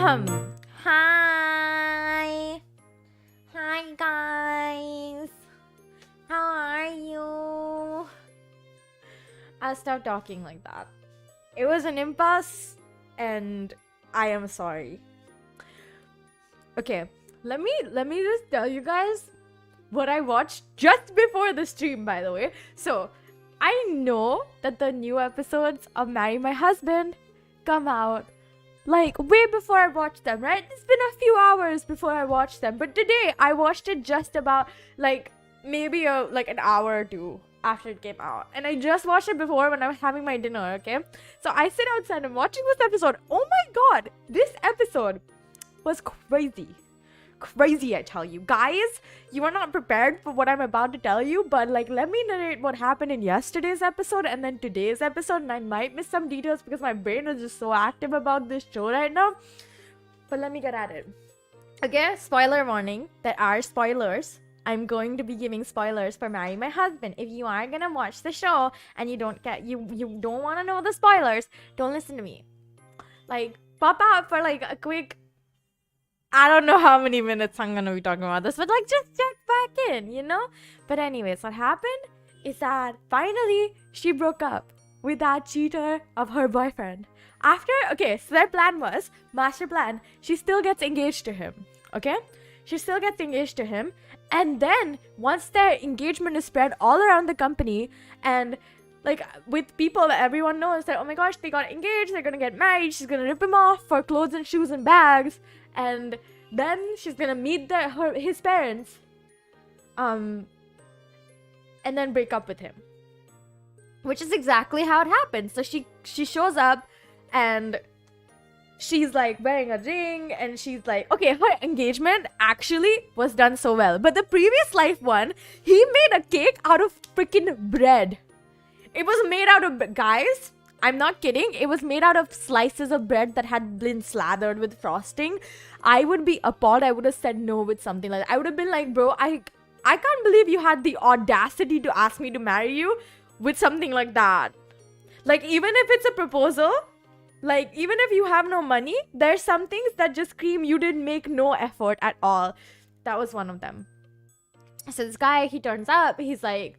Hi. Hi, guys. How are you? I'll stop talking like that. It was an impulse, and I am sorry. Okay, let me just tell you guys what I watched just before the stream, by the way. So, I know that the new episodes of Marry My Husband come out like way before I watched them, right? It's been a few hours before I watched them, but today I watched it just about like maybe an hour or two after it came out, and I just watched it before when I was having my dinner. Okay, so I sit outside and watching this episode. Oh my god, this episode was crazy, I tell you. Guys, you are not prepared for what I'm about to tell you, but like, let me narrate what happened in yesterday's episode and then today's episode, and I might miss some details because my brain is just so active about this show right now. But let me get at it. Okay, spoiler warning, there are spoilers. I'm going to be giving spoilers for Marry My Husband. If you are gonna watch the show and you don't want to know the spoilers, don't listen to me. Like, pop out for like a quick, I don't know how many minutes I'm gonna be talking about this, but like, just check back in, you know? But anyways, what happened is that finally she broke up with that cheater of her boyfriend. Okay, so their plan was, master plan, she still gets engaged to him, okay? She still gets engaged to him, and then once their engagement is spread all around the company, and like with people that everyone knows that, oh my gosh, they got engaged, they're gonna get married, she's gonna rip him off for clothes and shoes and bags, and then she's gonna meet his parents, and then break up with him, which is exactly how it happened. So she shows up, and she's like wearing a ring, and she's like, okay, her engagement actually was done so well, but the previous life one, he made a cake out of freaking bread. It was made out of, guys, I'm not kidding, it was made out of slices of bread that had been slathered with frosting. I would be appalled. I would have said no with something like that. I would have been like, bro, I can't believe you had the audacity to ask me to marry you with something like that. Like, even if it's a proposal, like, even if you have no money, there's some things that just scream you didn't make no effort at all. That was one of them. So this guy, he turns up, he's like,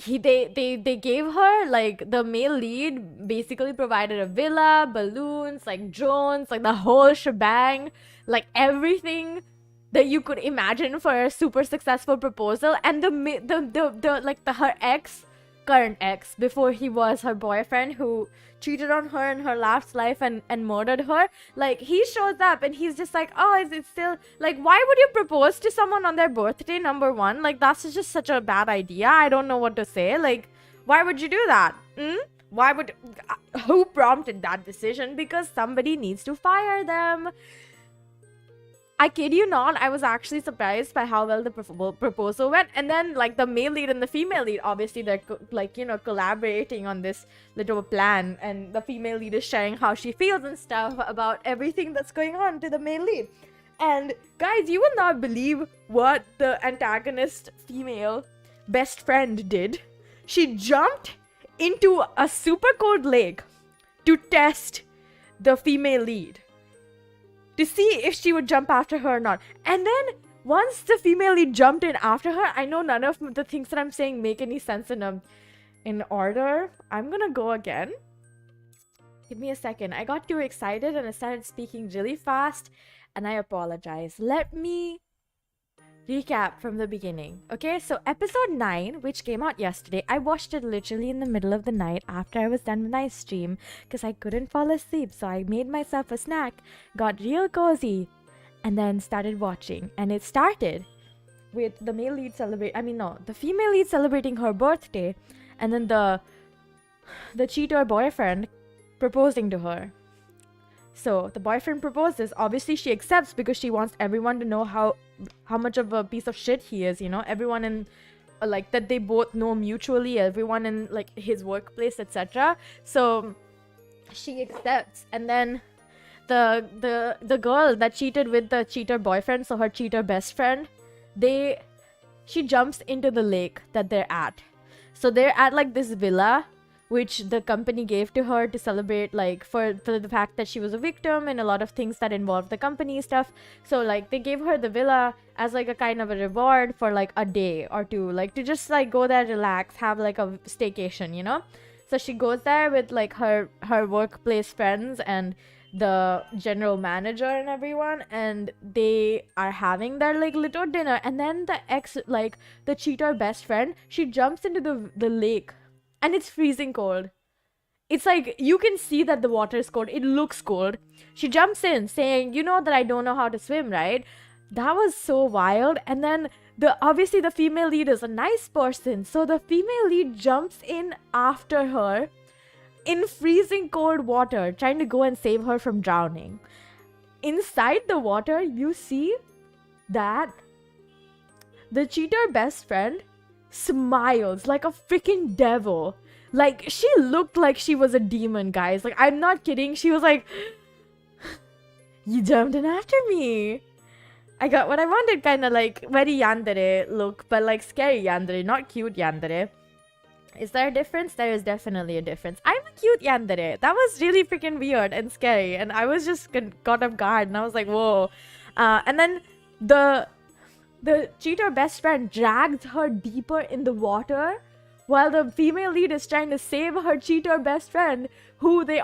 they gave her, like, the male lead basically provided a villa, balloons, like drones, like the whole shebang, like everything that you could imagine for a super successful proposal. And her current ex, before he was her boyfriend, who cheated on her in her last life and murdered her, like, he shows up and he's just like, oh, is it still, like, why would you propose to someone on their birthday, number one? Like, that's just such a bad idea. I don't know what to say. Like, why would you do that? Who prompted that decision? Because somebody needs to fire them. I kid you not, I was actually surprised by how well the proposal went. And then, like, the male lead and the female lead, obviously they're collaborating on this little plan, and the female lead is sharing how she feels and stuff about everything that's going on to the male lead. And guys, you will not believe what the antagonist female best friend did. She jumped into a super cold lake to test the female lead, to see if she would jump after her or not. And then once the female lead jumped in after her, I know none of the things that I'm saying make any sense in order. I'm gonna go again. Give me a second. I got too excited and I started speaking really fast, and I apologize. Let me recap from the beginning. Okay, so episode 9, which came out yesterday, I watched it literally in the middle of the night after I was done with my stream because I couldn't fall asleep. So I made myself a snack, got real cozy, and then started watching. And it started with the female lead celebrating her birthday, and then the cheater boyfriend proposing to her. So the boyfriend proposes. Obviously she accepts because she wants everyone to know how much of a piece of shit he is, you know, everyone in like that they both know mutually, everyone in like his workplace, etc. So she accepts, and then the girl that cheated with the cheater boyfriend, so her cheater best friend, she jumps into the lake that they're at. So they're at like this villa which the company gave to her to celebrate, like, for the fact that she was a victim and a lot of things that involved the company stuff. So like they gave her the villa as like a kind of a reward for like a day or two, like to just like go there, relax, have like a staycation, you know. So she goes there with like her workplace friends and the general manager and everyone, and they are having their like little dinner. And then the cheater best friend, she jumps into the lake, and it's freezing cold. It's like you can see that the water is cold. It looks cold. She jumps in saying, you know that I don't know how to swim, right? That was so wild. And then obviously the female lead is a nice person, so the female lead jumps in after her in freezing cold water, trying to go and save her from drowning. Inside the water, you see that the cheater best friend smiles like a freaking devil. Like, she looked like she was a demon, guys. Like, I'm not kidding. She was like, you jumped in after me. I got what I wanted, kind of like very yandere look, but like scary yandere, not cute yandere. Is there a difference? There is definitely a difference. I'm a cute yandere. That was really freaking weird and scary, and I was just caught off guard, and I was like, whoa. And then the cheater best friend drags her deeper in the water, while the female lead is trying to save her cheater best friend, who they've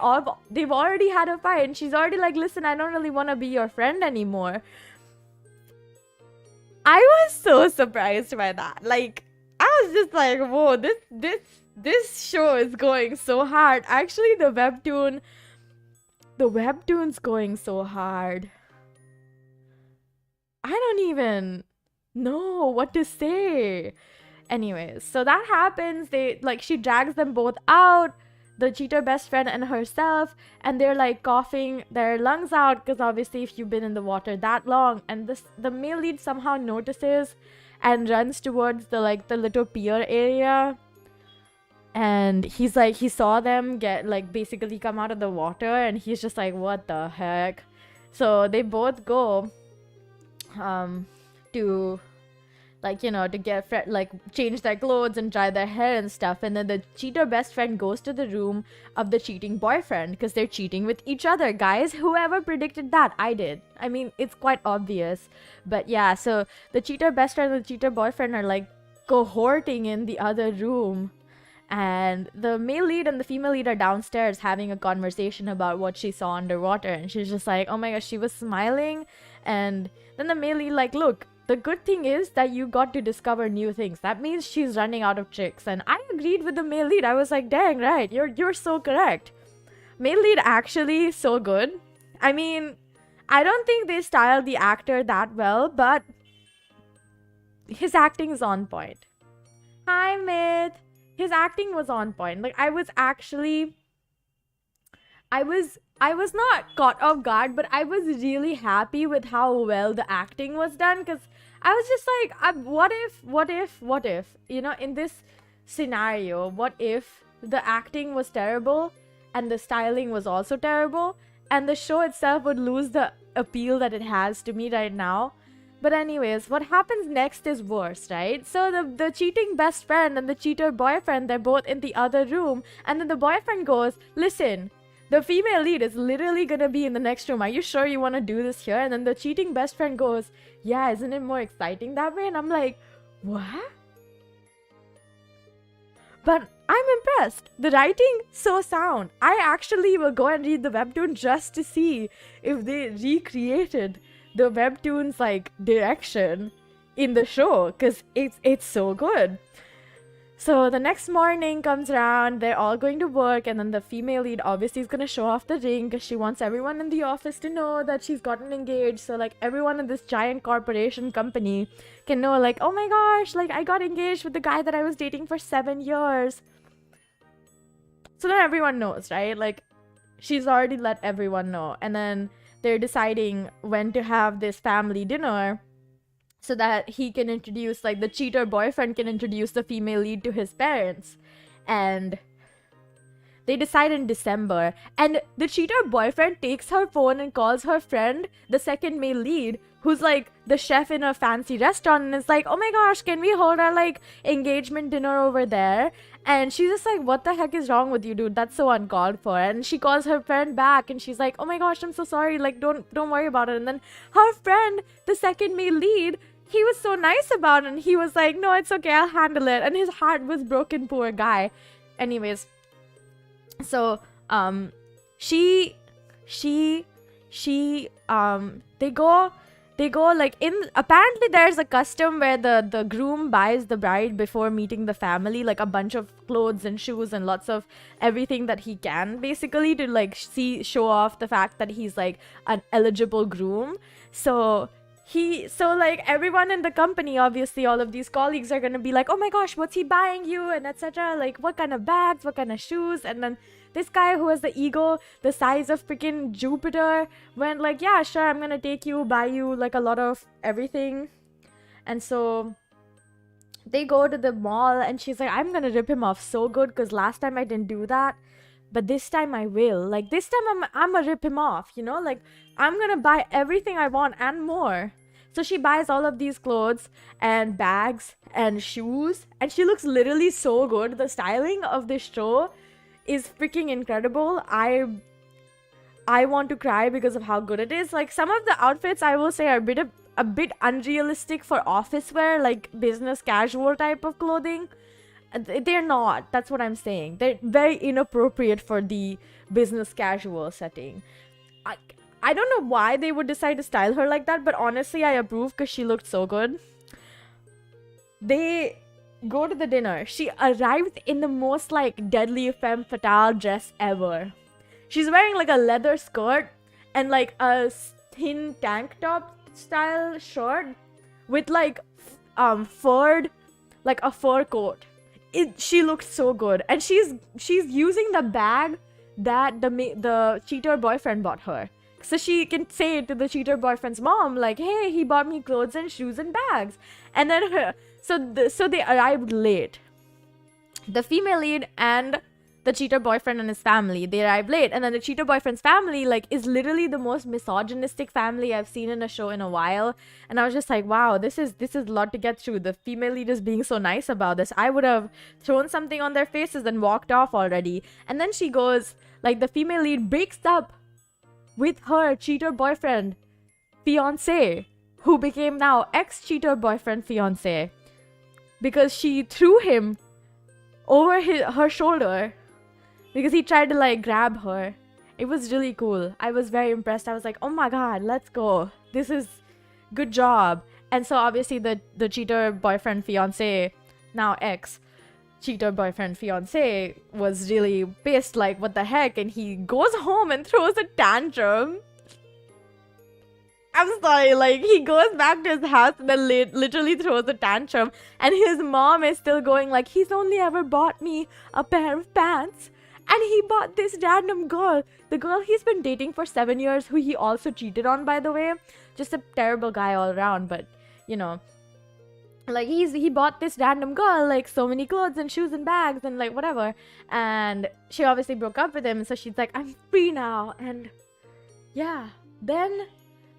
already had a fight, and she's already like, listen, I don't really want to be your friend anymore. I was so surprised by that. Like, I was just like, whoa, this show is going so hard. Actually, the webtoon's going so hard. I don't even know what to say. Anyways, so that happens. She drags them both out, the cheater best friend and herself, and they're like coughing their lungs out, because obviously if you've been in the water that long. And the male lead somehow notices and runs towards the little pier area, and he's like, he saw them get like basically come out of the water, and he's just like, what the heck. So they both go to to get change their clothes and dry their hair and stuff. And then the cheater best friend goes to the room of the cheating boyfriend, because they're cheating with each other, guys. Whoever predicted that? I did. I mean, it's quite obvious. But yeah, so the cheater best friend and the cheater boyfriend are like cohorting in the other room, and the male lead and the female lead are downstairs having a conversation about what she saw underwater. And she's just like, oh my gosh, she was smiling. And then the male lead like, look, the good thing is that you got to discover new things. That means she's running out of tricks. And I agreed with the male lead. I was like, dang, right, you're so correct. Male lead actually so good. I mean, I don't think they styled the actor that well, but his acting is on point. Hi, Myth. His acting was on point. Like, I was not caught off guard, but I was really happy with how well the acting was done, because I was just like, what if, you know, in this scenario, what if the acting was terrible and the styling was also terrible, and the show itself would lose the appeal that it has to me right now. But anyways, what happens next is worse, right? So the cheating best friend and the cheater boyfriend, they're both in the other room, and then the boyfriend goes, listen, the female lead is literally gonna be in the next room. Are you sure you want to do this here? And then the cheating best friend goes, yeah, isn't it more exciting that way? And I'm like, what? But I'm impressed. The writing, so sound. I actually will go and read the webtoon just to see if they recreated the webtoon's like direction in the show, because it's so good. So the next morning comes around, they're all going to work, and then the female lead obviously is going to show off the ring, because she wants everyone in the office to know that she's gotten engaged. So like everyone in this giant corporation company can know, like, oh my gosh, like I got engaged with the guy that I was dating for 7 years. So then everyone knows, right? Like, she's already let everyone know. And then they're deciding when to have this family dinner, so that he can introduce, like, the cheater boyfriend can introduce the female lead to his parents. And they decide in December. And the cheater boyfriend takes her phone and calls her friend, the second male lead, who's like the chef in a fancy restaurant, and is like, oh my gosh, can we hold our like engagement dinner over there? And she's just like, what the heck is wrong with you, dude? That's so uncalled for. And she calls her friend back and she's like, oh my gosh, I'm so sorry. Like, don't worry about it. And then her friend, the second male lead, he was so nice about it. And he was like, no, it's okay, I'll handle it. And his heart was broken, poor guy. Anyways, so she they go like, in apparently there's a custom where the groom buys the bride before meeting the family, like a bunch of clothes and shoes and lots of everything that he can, basically, to like show off the fact that he's like an eligible groom. So like everyone in the company, obviously all of these colleagues are gonna be like, oh my gosh, what's he buying you, and etc. Like, what kind of bags, what kind of shoes. And then this guy who has the ego the size of freaking Jupiter went like, yeah, sure, I'm gonna take you, buy you like a lot of everything. And so they go to the mall and she's like, I'm gonna rip him off so good because last time I didn't do that, but this time I will. Like, this time I'm gonna rip him off, you know? Like, I'm gonna buy everything I want and more. So she buys all of these clothes and bags and shoes, and she looks literally so good. The styling of this show is freaking incredible. I want to cry because of how good it is. Like, some of the outfits, I will say, are a bit unrealistic for office wear, like business casual type of clothing. They're not. That's what I'm saying. They're very inappropriate for the business casual setting. I don't know why they would decide to style her like that, but honestly, I approve because she looked so good. They go to the dinner. She arrived in the most like deadly femme fatale dress ever. She's wearing like a leather skirt and like a thin tank top style shirt with like furred, like a fur coat. She looked so good, and she's using the bag that the cheater boyfriend bought her. So she can say to the cheater boyfriend's mom, like, hey, he bought me clothes and shoes and bags. And then so they arrived late. The female lead and the cheater boyfriend and his family, they arrived late. And then the cheater boyfriend's family, like, is literally the most misogynistic family I've seen in a show in a while. And I was just like, wow, this is a lot to get through. The female lead is being so nice about this. I would have thrown something on their faces and walked off already. And then she goes, like, the female lead breaks up with her cheater boyfriend fiance, who became now ex-cheater boyfriend fiance, because she threw him over her shoulder because he tried to like grab her. It was really cool. I was very impressed. I was like, oh my god, let's go. This is good job. And so obviously the cheater boyfriend fiance, now ex cheater boyfriend fiance, was really pissed, like, what the heck, and he goes home and throws a tantrum. I'm sorry, like, he goes back to his house and then literally throws a tantrum, and his mom is still going like, he's only ever bought me a pair of pants, and he bought this random girl, the girl he's been dating for 7 years, who he also cheated on, by the way. Just a terrible guy all around, but you know, like, he bought this random girl like so many clothes and shoes and bags and like whatever, and she obviously broke up with him, so she's like, I'm free now. And yeah, then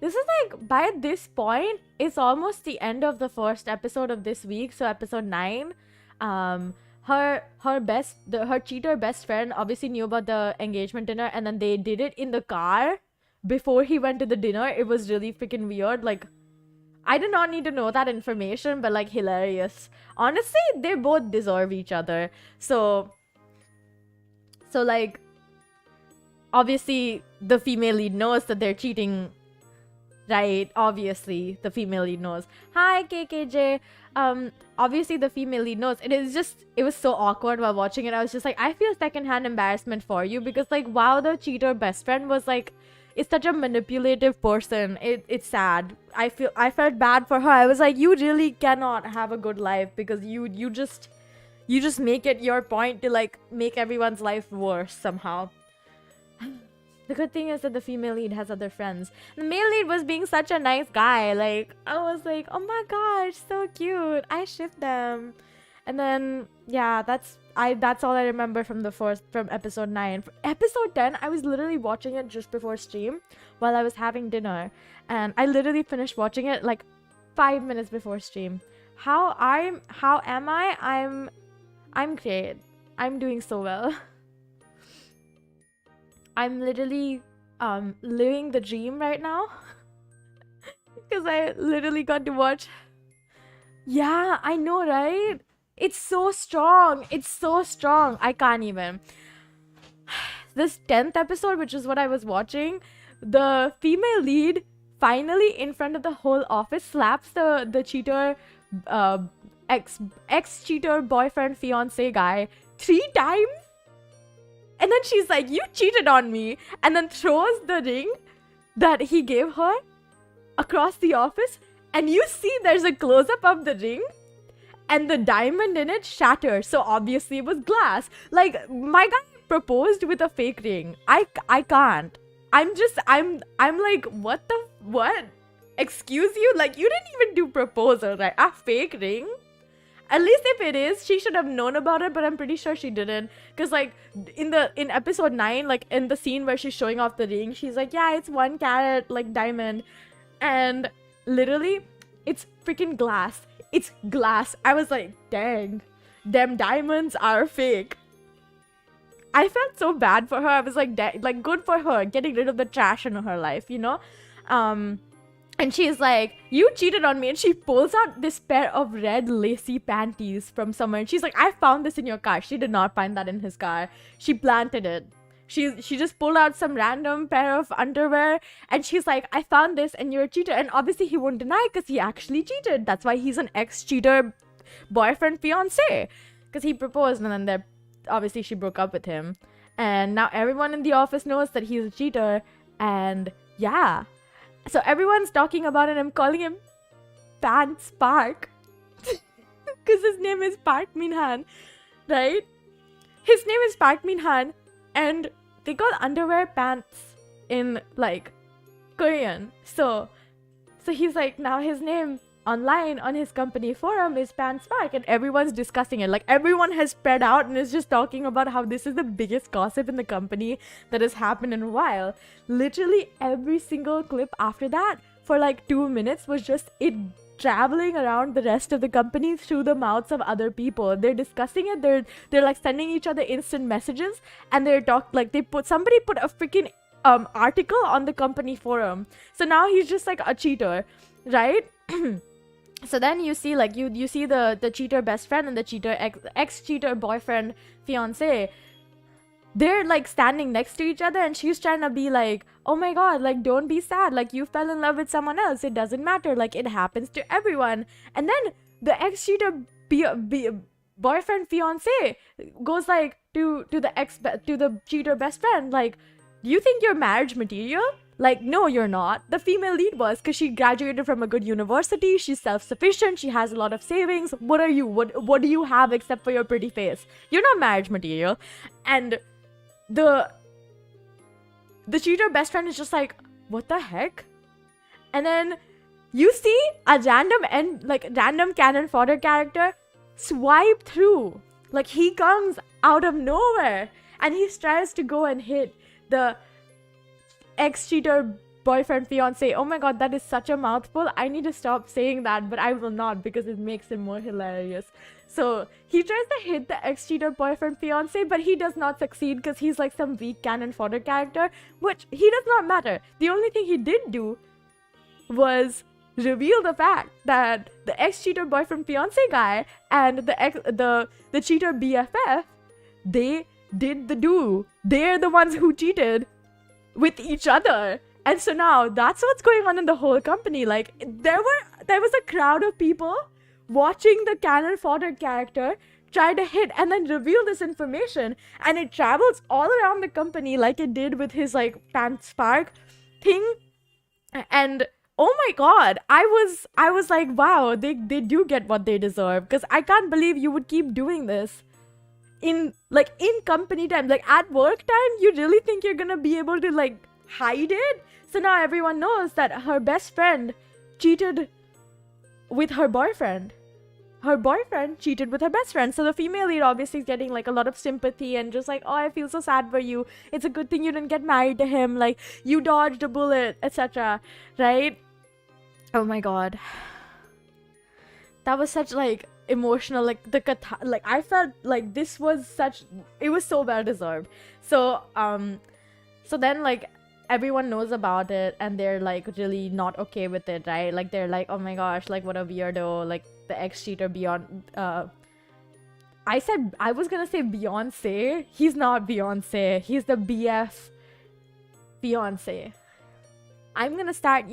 this is like, by this point it's almost the end of the first episode of this week, so episode 9. Her cheater best friend obviously knew about the engagement dinner, and then they did it in the car before he went to the dinner. It was really freaking weird. Like, I did not need to know that information, but like, hilarious. Honestly, they both deserve each other. So like, obviously the female lead knows that they're cheating, right? Obviously the female lead knows. Hi KKJ. Obviously the female lead knows. It was so awkward while watching it. I was just like, I feel secondhand embarrassment for you, because like, wow, the cheater best friend was like, is such a manipulative person. It's sad. I felt bad for her. I was like, you really cannot have a good life, because you just make it your point to like make everyone's life worse somehow. The good thing is that the female lead has other friends. The male lead was being such a nice guy. Like, I was like, oh my gosh, so cute. I ship them. And then yeah, that's all I remember from episode 9. For episode 10, I was literally watching it just before stream while I was having dinner, and I literally finished watching it like 5 minutes before stream. How am I? I'm great. I'm doing so well. I'm literally living the dream right now. Because I literally got to watch. Yeah, I know, right? It's so strong. It's so strong. I can't even. This 10th episode, which is what I was watching, the female lead finally in front of the whole office slaps the cheater, ex cheater boyfriend fiance guy 3 times, and then she's like, "You cheated on me," and then throws the ring that he gave her across the office, and you see there's a close-up of the ring and the diamond in it shatters, so obviously it was glass. Like, my guy proposed with a fake ring. I can't. I'm like, what? Excuse you? Like, you didn't even do proposal, right? A fake ring? At least if it is, she should have known about it, but I'm pretty sure she didn't. Because, like, in episode 9, like, in the scene where she's showing off the ring, she's like, yeah, it's 1 carat, like, diamond. And literally, it's freaking glass. It's glass. I was like, dang, them diamonds are fake. I felt so bad for her. I was like, good for her, getting rid of the trash in her life, you know? And she's like, you cheated on me. And she pulls out this pair of red lacy panties from somewhere. And she's like, I found this in your car. She did not find that in his car. She planted it. She just pulled out some random pair of underwear. And she's like, I found this and you're a cheater. And obviously he won't deny because he actually cheated. That's why he's an ex-cheater boyfriend fiance. Because he proposed and then obviously she broke up with him. And now everyone in the office knows that he's a cheater. And yeah. So everyone's talking about it. I'm calling him Pants Park. Because his name is Park Min-han. Right? His name is Park Min-han. And they call underwear pants in, like, Korean. So he's like, now his name online on his company forum is Pants Park. And everyone's discussing it. Like, everyone has spread out and is just talking about how this is the biggest gossip in the company that has happened in a while. Literally every single clip after that for like 2 minutes was just it traveling around the rest of the company through the mouths of other people. They're discussing it. They're like sending each other instant messages, and somebody put a freaking article on the company forum. So now he's just like a cheater, right? So then you see like you see the cheater best friend and the cheater ex-cheater boyfriend fiance. They're like standing next to each other, and she's trying to be like, oh my god, like, don't be sad, like, you fell in love with someone else, it doesn't matter, like, it happens to everyone. And then the ex-cheater boyfriend fiance goes like to the cheater best friend, like, do you think you're marriage material? Like, no, you're not. The female lead was, because she graduated from a good university, she's self-sufficient, she has a lot of savings. What are you? What do you have except for your pretty face? You're not marriage material. And the cheater best friend is just like, what the heck? And then you see a random cannon fodder character swipe through. Like, he comes out of nowhere and he tries to go and hit the ex-cheater boyfriend fiance. Oh my god, that is such a mouthful. I need to stop saying that, but I will not because it makes it more hilarious. So he tries to hit the ex-cheater boyfriend fiance, but he does not succeed because he's like some weak cannon fodder character, which he does not matter. The only thing he did do was reveal the fact that the ex-cheater boyfriend fiance guy and the cheater BFF, they did the do. They're the ones who cheated with each other. And so now that's what's going on in the whole company. Like, there was a crowd of people watching the cannon fodder character try to hit and then reveal this information, and it travels all around the company like it did with his like Pants Park thing. And oh my god, I was like, wow, they do get what they deserve, because I can't believe you would keep doing this in company time. Like, at work time, you really think you're gonna be able to like hide it? So now everyone knows that her best friend cheated with her boyfriend. Her boyfriend cheated with her best friend. So the female lead obviously is getting like a lot of sympathy and just like, oh, I feel so sad for you. It's a good thing you didn't get married to him. Like, you dodged a bullet, etc. Right? Oh my god. That was such like emotional, like like I felt like this was it was so well deserved. So so then like everyone knows about it and they're like really not okay with it, right? Like they're like, oh my gosh, like what a weirdo, like the ex-cheater beyond I was gonna say Beyonce. He's not Beyonce, he's the BF fiance. I'm gonna start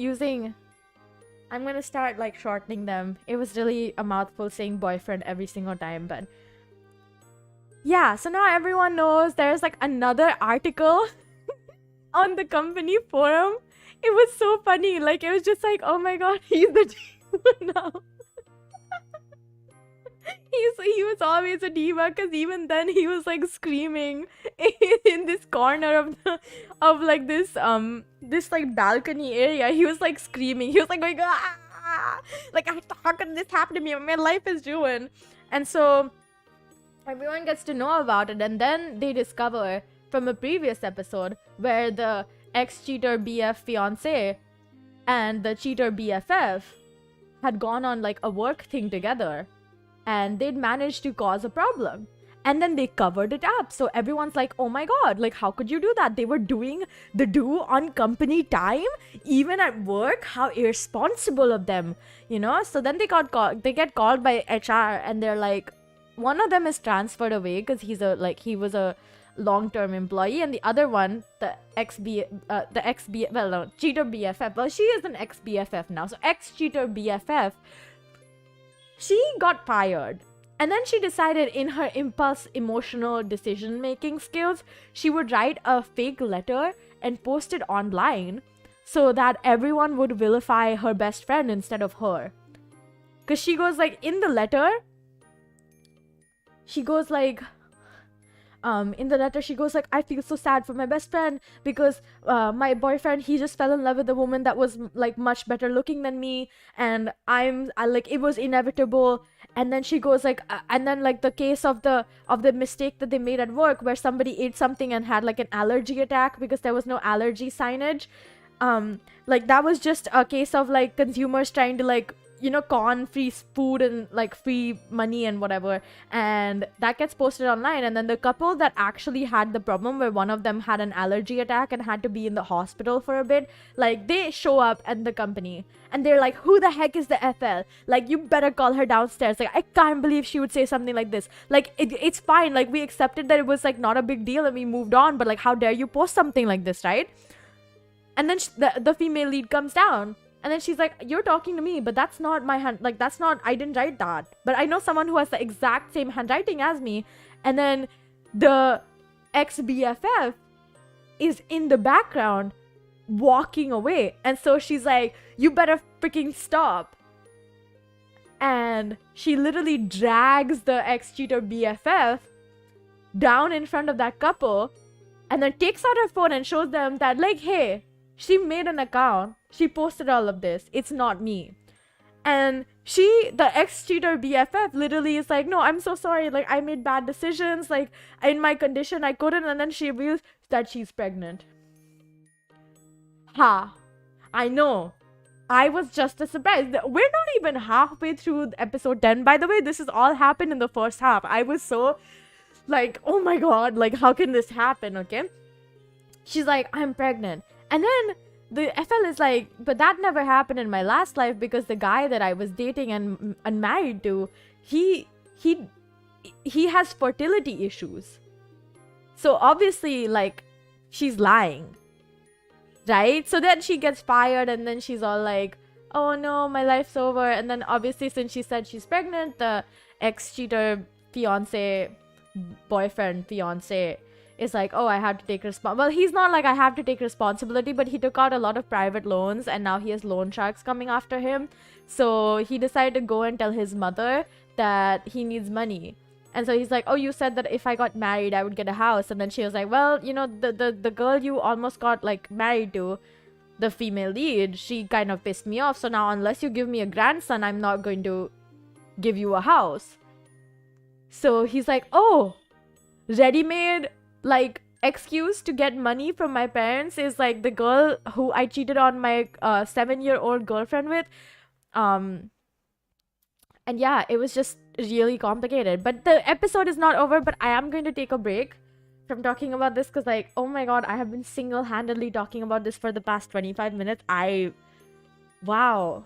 like shortening them. It was really a mouthful saying boyfriend every single time, but yeah, so now everyone knows. There's like another article on the company forum. It was so funny. Like, it was just like, oh my god, he's the diva now. He was always a diva, because even then he was like screaming in this corner of like this like balcony area. He was like screaming. He was like going, ah! Like, how can this happen to me? My life is ruined. And so everyone gets to know about it, and then they discover from a previous episode where the ex-cheater BF fiance and the cheater BFF had gone on like a work thing together, and they'd managed to cause a problem, and then they covered it up. So everyone's like, oh my god, like how could you do that? They were doing the do on company time even at work. How irresponsible of them, you know? So then they get called by HR, and they're like, one of them is transferred away because he was a long-term employee, and the other one, the cheater BFF, well, she is an ex-BFF now, so ex-cheater BFF, she got fired. And then she decided, in her impulse emotional decision-making skills, she would write a fake letter and post it online so that everyone would vilify her best friend instead of her. Because she goes like, in the letter, she goes like, I feel so sad for my best friend because my boyfriend, he just fell in love with a woman that was like much better looking than me, and I like, it was inevitable. And then she goes like, and then like the case of the mistake that they made at work where somebody ate something and had like an allergy attack because there was no allergy signage. Like that was just a case of like consumers trying to like, you know, con free food and like free money and whatever, and that gets posted online. And then the couple that actually had the problem where one of them had an allergy attack and had to be in the hospital for a bit, like they show up at the company and they're like, who the heck is the FL? Like, you better call her downstairs. Like, I can't believe she would say something like this. Like, it's fine, like we accepted that it was like not a big deal and we moved on, but like how dare you post something like this, right? And then the female lead comes down. And then she's like, you're talking to me, but that's not my hand. Like, that's not, I didn't write that. But I know someone who has the exact same handwriting as me. And then the ex-BFF is in the background walking away. And so she's like, you better freaking stop. And she literally drags the ex-cheater BFF down in front of that couple. And then takes out her phone and shows them that, like, hey, she made an account. She posted all of this. It's not me. And the ex-cheater BFF literally is like, no, I'm so sorry. Like, I made bad decisions. Like, in my condition, I couldn't. And then she reveals that she's pregnant. Ha. I know. I was just as surprised. We're not even halfway through episode 10. By the way, this has all happened in the first half. I was so, like, oh my god. Like, how can this happen? Okay. She's like, I'm pregnant. And then the FL is like, but that never happened in my last life because the guy that I was dating and married to, he has fertility issues. So obviously, like, she's lying, right? So then she gets fired, and then she's all like, oh no, my life's over. And then obviously, since she said she's pregnant, the ex-cheater boyfriend fiance is like, oh, I have to take well, he's not like, I have to take responsibility, but he took out a lot of private loans and now he has loan sharks coming after him. So he decided to go and tell his mother that he needs money. And so he's like, oh, you said that if I got married I would get a house. And then she was like, well, you know, the girl you almost got like married to, the female lead, she kind of pissed me off. So now unless you give me a grandson, I'm not going to give you a house. So he's like, oh, ready-made like excuse to get money from my parents is like the girl who I cheated on my 7-year-old girlfriend with. And yeah, it was just really complicated. But the episode is not over, but I am going to take a break from talking about this because, like, oh my god, I have been single-handedly talking about this for the past 25 minutes. Wow.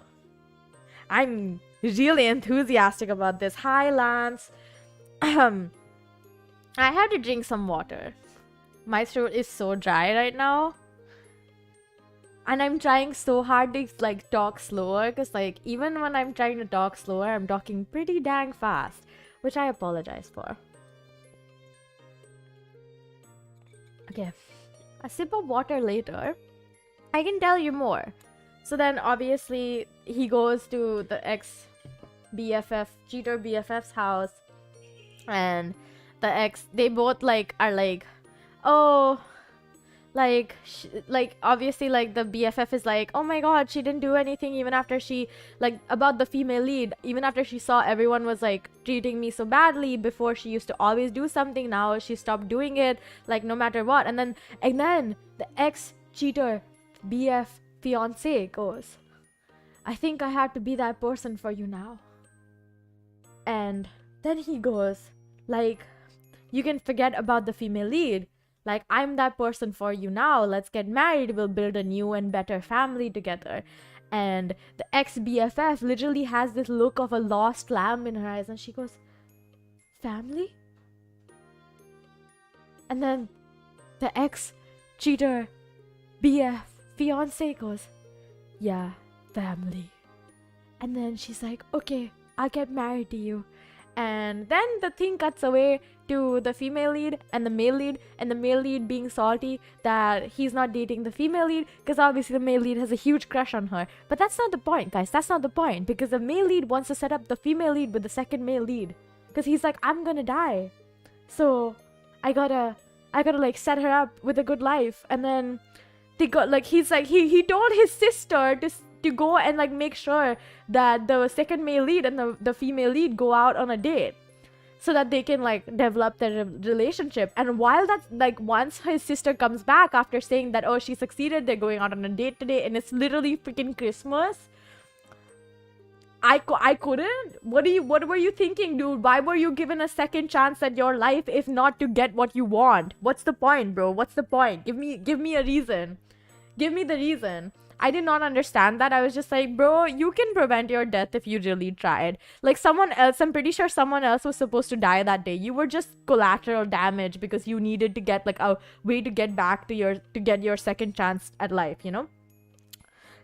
I'm really enthusiastic about this. Hi, Lance. I have to drink some water. My throat is so dry right now. And I'm trying so hard to, like, talk slower because, like, even when I'm trying to talk slower, I'm talking pretty dang fast, which I apologize for. Okay. A sip of water later, I can tell you more. So then, obviously, he goes to the ex-BFF, cheater BFF's house. And they both, like, are like, oh... Like, obviously, like, the BFF is like, oh my god, she didn't do anything even after she, like, about the female lead. Even after she saw everyone was, like, treating me so badly. Before, she used to always do something. Now she stopped doing it, like, no matter what. And then the ex-cheater BF fiancé goes, I think I have to be that person for you now. And then he goes, like, you can forget about the female lead. Like, I'm that person for you now. Let's get married. We'll build a new and better family together. And the ex-BFF literally has this look of a lost lamb in her eyes. And she goes, family? And then the ex-cheater BF fiancé goes, yeah, family. And then she's like, okay, I'll get married to you. And then the thing cuts away to the female lead and the male lead, and the male lead being salty that he's not dating the female lead because obviously the male lead has a huge crush on her. But that's not the point, guys. That's not the point, because the male lead wants to set up the female lead with the second male lead because he's like, I'm gonna die, so I gotta like set her up with a good life. And then they got like, he's like, he told his sister to go and like make sure that the second male lead and the female lead go out on a date so that they can like develop their relationship. And while that's like, once his sister comes back after saying that, oh, she succeeded, they're going out on a date today, and it's literally freaking Christmas, I couldn't. What were you thinking, dude? Why were you given a second chance at your life if not to get what you want? What's the point, bro? What's the point? Give me a reason. Give me the reason. I did not understand that. I was just like, bro, you can prevent your death if you really tried. Like, someone else, I'm pretty sure someone else was supposed to die that day. You were just collateral damage because you needed to get like a way to get back to get your second chance at life, you know?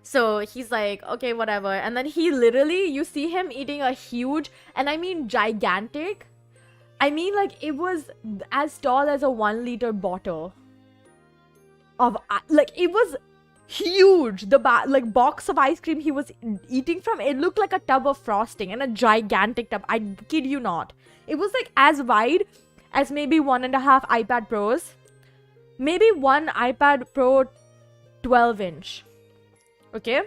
So he's like, okay, whatever. And then he literally, you see him eating a huge, and I mean gigantic, I mean like it was as tall as a 1 liter bottle of, like, it was huge. The box of ice cream he was eating from, it looked like a tub of frosting, and a gigantic tub. I kid you not. It was like as wide as maybe 1.5 iPad Pros, maybe one iPad Pro 12-inch. Okay,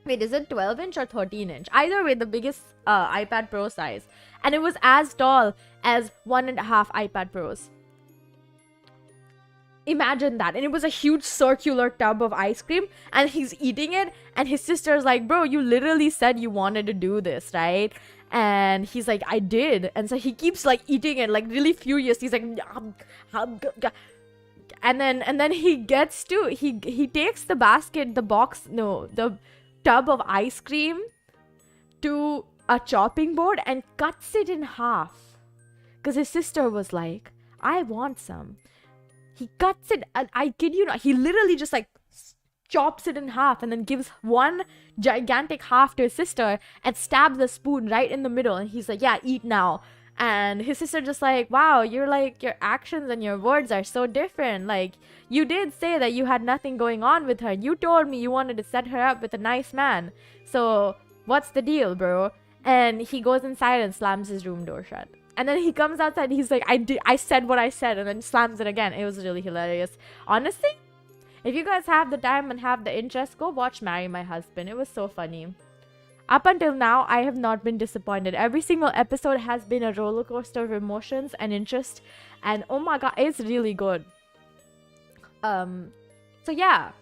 wait, is it 12-inch or 13-inch? Either way, the biggest iPad Pro size, and it was as tall as 1.5 iPad Pros. Imagine that. And it was a huge circular tub of ice cream, and he's eating it, and his sister's like, bro, you literally said you wanted to do this, right? And he's like, I did. And so he keeps like eating it, like really furious. He's like, and then he gets to, he takes the the tub of ice cream to a chopping board and cuts it in half because his sister was like, I want some. He cuts it, and I kid you not, he literally just like chops it in half and then gives one gigantic half to his sister and stabs the spoon right in the middle. And he's like, yeah, eat now. And his sister just like, wow, you're like, your actions and your words are so different. Like, you did say that you had nothing going on with her. You told me you wanted to set her up with a nice man. So what's the deal, bro? And he goes inside and slams his room door shut. And then he comes outside and he's like, I said what I said, and then slams it again. It was really hilarious. Honestly, if you guys have the time and have the interest, go watch Marry My Husband. It was so funny. Up until now, I have not been disappointed. Every single episode has been a roller coaster of emotions and interest. And oh my god, it's really good. So yeah.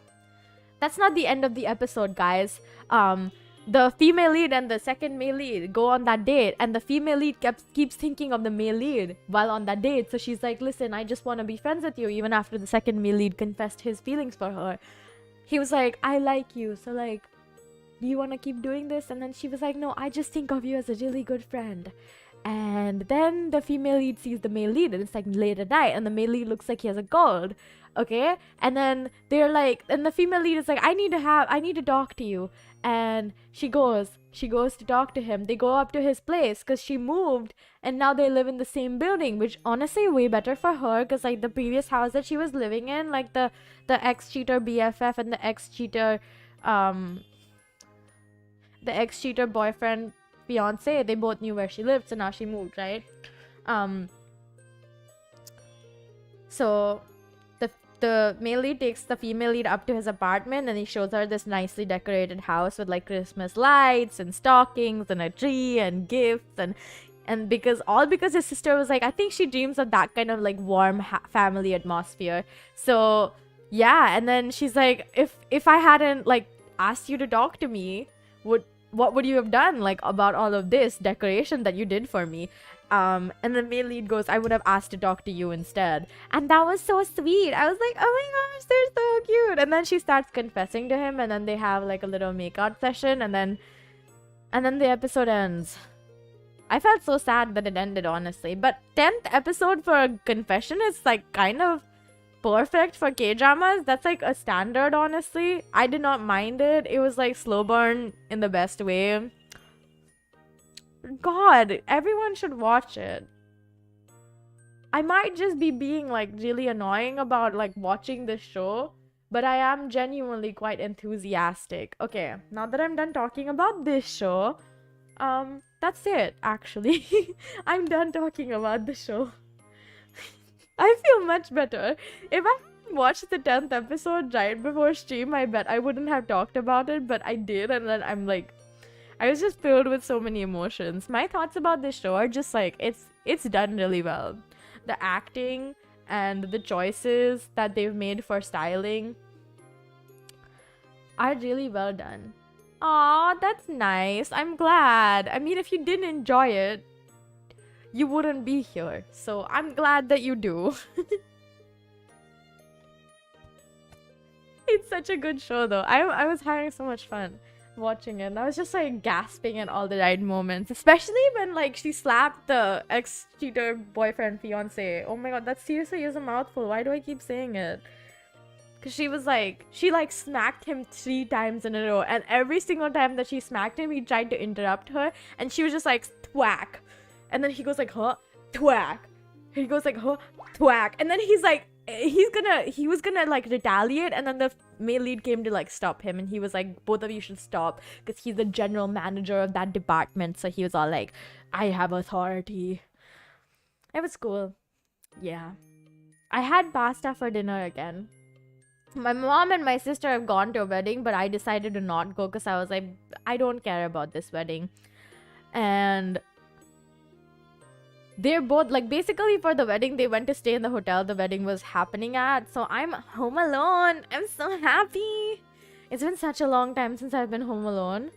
That's not the end of the episode, guys. the female lead and the second male lead go on that date, and the female lead keeps thinking of the male lead while on that date. So she's like, listen, I just want to be friends with you, even after the second male lead confessed his feelings for her. He was like, I like you, so like, do you want to keep doing this? And then she was like, no, I just think of you as a really good friend. And then the female lead sees the male lead, and it's like late at night, and the male lead looks like he has a cold. Okay, and then they're like, and the female lead is like, I need to talk to you. And she goes to talk to him. They go up to his place because she moved, and now they live in the same building, which honestly way better for her, because like the previous house that she was living in, like the ex-cheater BFF and the ex-cheater boyfriend fiance, they both knew where she lived, so now she moved, right? So the male lead takes the female lead up to his apartment, and he shows her this nicely decorated house with like Christmas lights and stockings and a tree and gifts, and because his sister was like, I think she dreams of that kind of like warm family atmosphere. So yeah, and then she's like, if I hadn't like asked you to talk to me, what would you have done like about all of this decoration that you did for me? And the male lead goes, I would have asked to talk to you instead. And that was so sweet. I was like, oh my gosh, they're so cute. And then she starts confessing to him, and then they have like a little makeout session, and then the episode ends. I felt so sad that it ended, honestly. But 10th episode for a confession is like kind of perfect for K-dramas. That's like a standard, honestly. I did not mind it. It was like slow burn in the best way. God, everyone should watch it. I might just be being like really annoying about like watching this show, but I am genuinely quite enthusiastic. Okay, now that I'm done talking about this show, that's it, actually. I'm done talking about the show. I feel much better. If I watched the 10th episode right before stream, I bet I wouldn't have talked about it, but I did, and then I'm like, I was just filled with so many emotions. My thoughts about this show are just like, it's done really well. The acting and the choices that they've made for styling are really well done. Aw, that's nice. I'm glad. I mean, if you didn't enjoy it, you wouldn't be here. So I'm glad that you do. It's such a good show, though. I was having so much fun watching it, and I was just like gasping at all the right moments, especially when like she slapped the ex-cheater boyfriend fiance. Oh my god, that seriously is a mouthful. Why do I keep saying it? Because she smacked him 3 times in a row, and every single time that she smacked him, he tried to interrupt her, and she was just like thwack, and then he goes like, huh, thwack. He goes like, huh, thwack, and then he's like, he was gonna like retaliate, and then the male lead came to like stop him, and he was like, both of you should stop, because he's the general manager of that department. So he was all like, I have authority. It was cool. Yeah, I had pasta for dinner again. My mom and my sister have gone to a wedding, but I decided to not go because I was like, I don't care about this wedding. And they're both like, basically for the wedding, they went to stay in the hotel the wedding was happening at. So I'm home alone. I'm so happy. It's been such a long time since I've been home alone.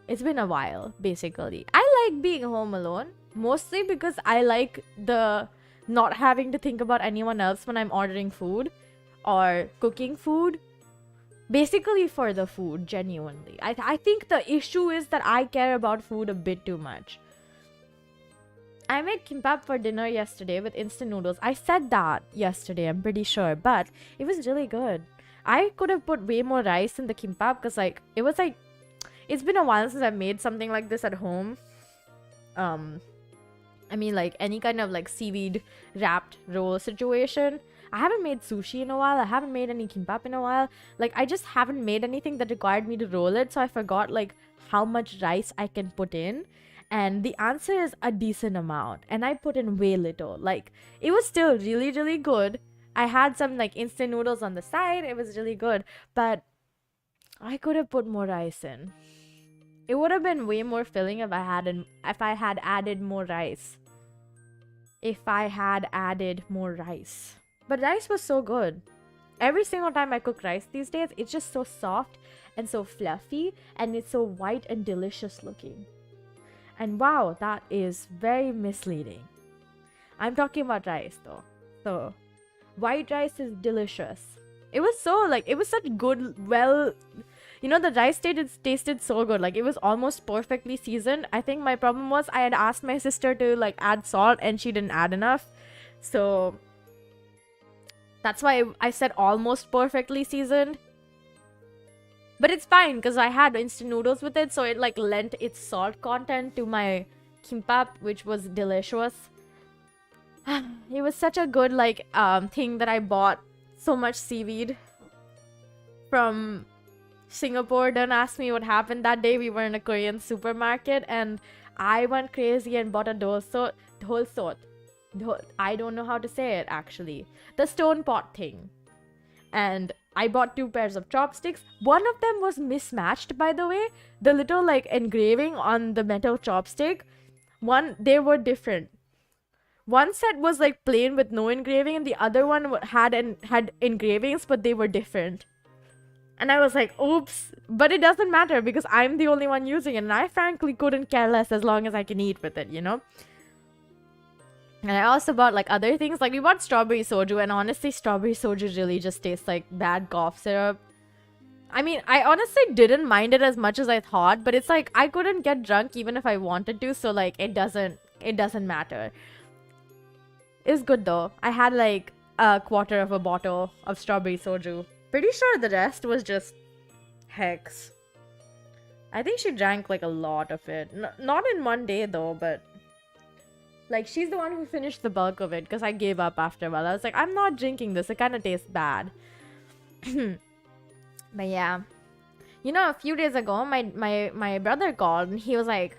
It's been a while, basically. I like being home alone, mostly because I like the not having to think about anyone else when I'm ordering food or cooking food. Basically for the food, genuinely. I think the issue is that I care about food a bit too much. I made kimbap for dinner yesterday with instant noodles. I said that yesterday, I'm pretty sure, but it was really good. I could have put way more rice in the kimbap because like it was like, it's been a while since I've made something like this at home. I mean like any kind of like seaweed wrapped roll situation. I haven't made sushi in a while. I haven't made any kimbap in a while. Like I just haven't made anything that required me to roll it, so I forgot like how much rice I can put in. And the answer is a decent amount, and I put in way little. Like it was still really, really good. I had some like instant noodles on the side. It was really good, but I could have put more rice in. It would have been way more filling if I had added more rice. If I had added more rice. But rice was so good. every single time I cook rice these days, it's just so soft and so fluffy, and it's so white and delicious looking. And wow, that is very misleading. I'm talking about rice though. So, white rice is delicious. It was so like, it was such good, well, you know, the rice tasted so good. Like, it was almost perfectly seasoned. I think my problem was I had asked my sister to like add salt and she didn't add enough. So, that's why I said almost perfectly seasoned. But it's fine because I had instant noodles with it. So, it like lent its salt content to my kimbap, which was delicious. It was such a good like thing that I bought so much seaweed from Singapore. Don't ask me what happened that day. We were in a Korean supermarket and I went crazy and bought a whole sort. I don't know how to say it actually. The stone pot thing. And I bought 2 pairs of chopsticks. One of them was mismatched, by the way. The little like engraving on the metal chopstick, they were different. One set was like plain with no engraving, and the other one had engravings, but they were different. And I was like, oops. But it doesn't matter because I'm the only one using it, and I frankly couldn't care less as long as I can eat with it, you know? And I also bought like other things. Like we bought strawberry soju, and honestly, strawberry soju really just tastes like bad cough syrup. I mean, I honestly didn't mind it as much as I thought, but it's like I couldn't get drunk even if I wanted to, so like it doesn't matter. It's good though. I had like a quarter of a bottle of strawberry soju. Pretty sure the rest was just Hex. I think she drank like a lot of it. Not in one day though, but like she's the one who finished the bulk of it because I gave up after a while. I was like, I'm not drinking this. It kind of tastes bad. But yeah. You know, a few days ago, my brother called and he was like,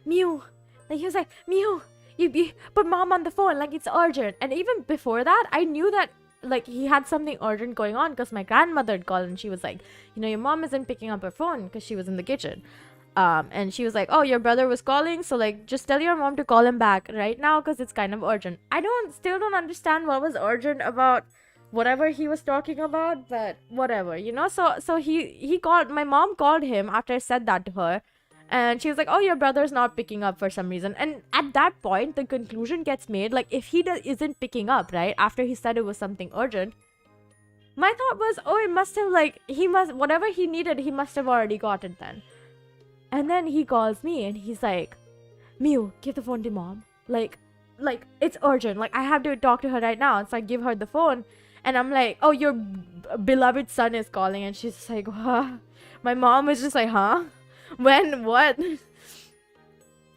Mew. Like he was like, Mew. You put mom on the phone, like it's urgent. And even before that, I knew that like he had something urgent going on because my grandmother had called and she was like, you know, your mom isn't picking up her phone because she was in the kitchen. And she was like, oh, your brother was calling, so like just tell your mom to call him back right now because it's kind of urgent. I still don't understand what was urgent about whatever he was talking about, but whatever, you know. So he called, my mom called him after I said that to her. And she was like, oh, your brother's not picking up for some reason. And at that point, the conclusion gets made, like, if he isn't picking up, right, after he said it was something urgent, my thought was, oh, it must have, like, whatever he needed, he must have already got it then. And then he calls me, and he's like, Mew, give the phone to mom. Like, it's urgent. Like, I have to talk to her right now. So I give her the phone, and I'm like, oh, your beloved son is calling. And she's like, huh? My mom was just like, huh? When? What?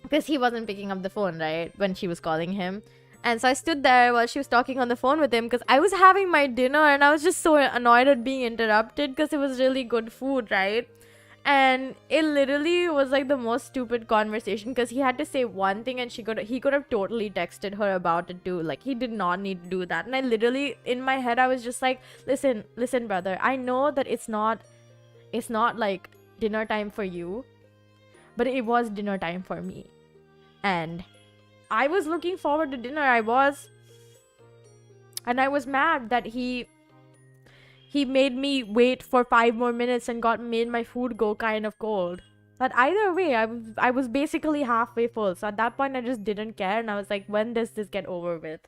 Because he wasn't picking up the phone, right? When she was calling him. And so I stood there while she was talking on the phone with him because I was having my dinner and I was just so annoyed at being interrupted because it was really good food, right? And it literally was like the most stupid conversation because he had to say one thing and he could have totally texted her about it too. Like, he did not need to do that. And I literally, in my head, I was just like, listen, brother, I know that it's not like dinner time for you, but it was dinner time for me. And I was looking forward to dinner. And I was mad that he made me wait for 5 more minutes and made my food go kind of cold. But either way, I was basically halfway full. So at that point, I just didn't care. And I was like, when does this get over with?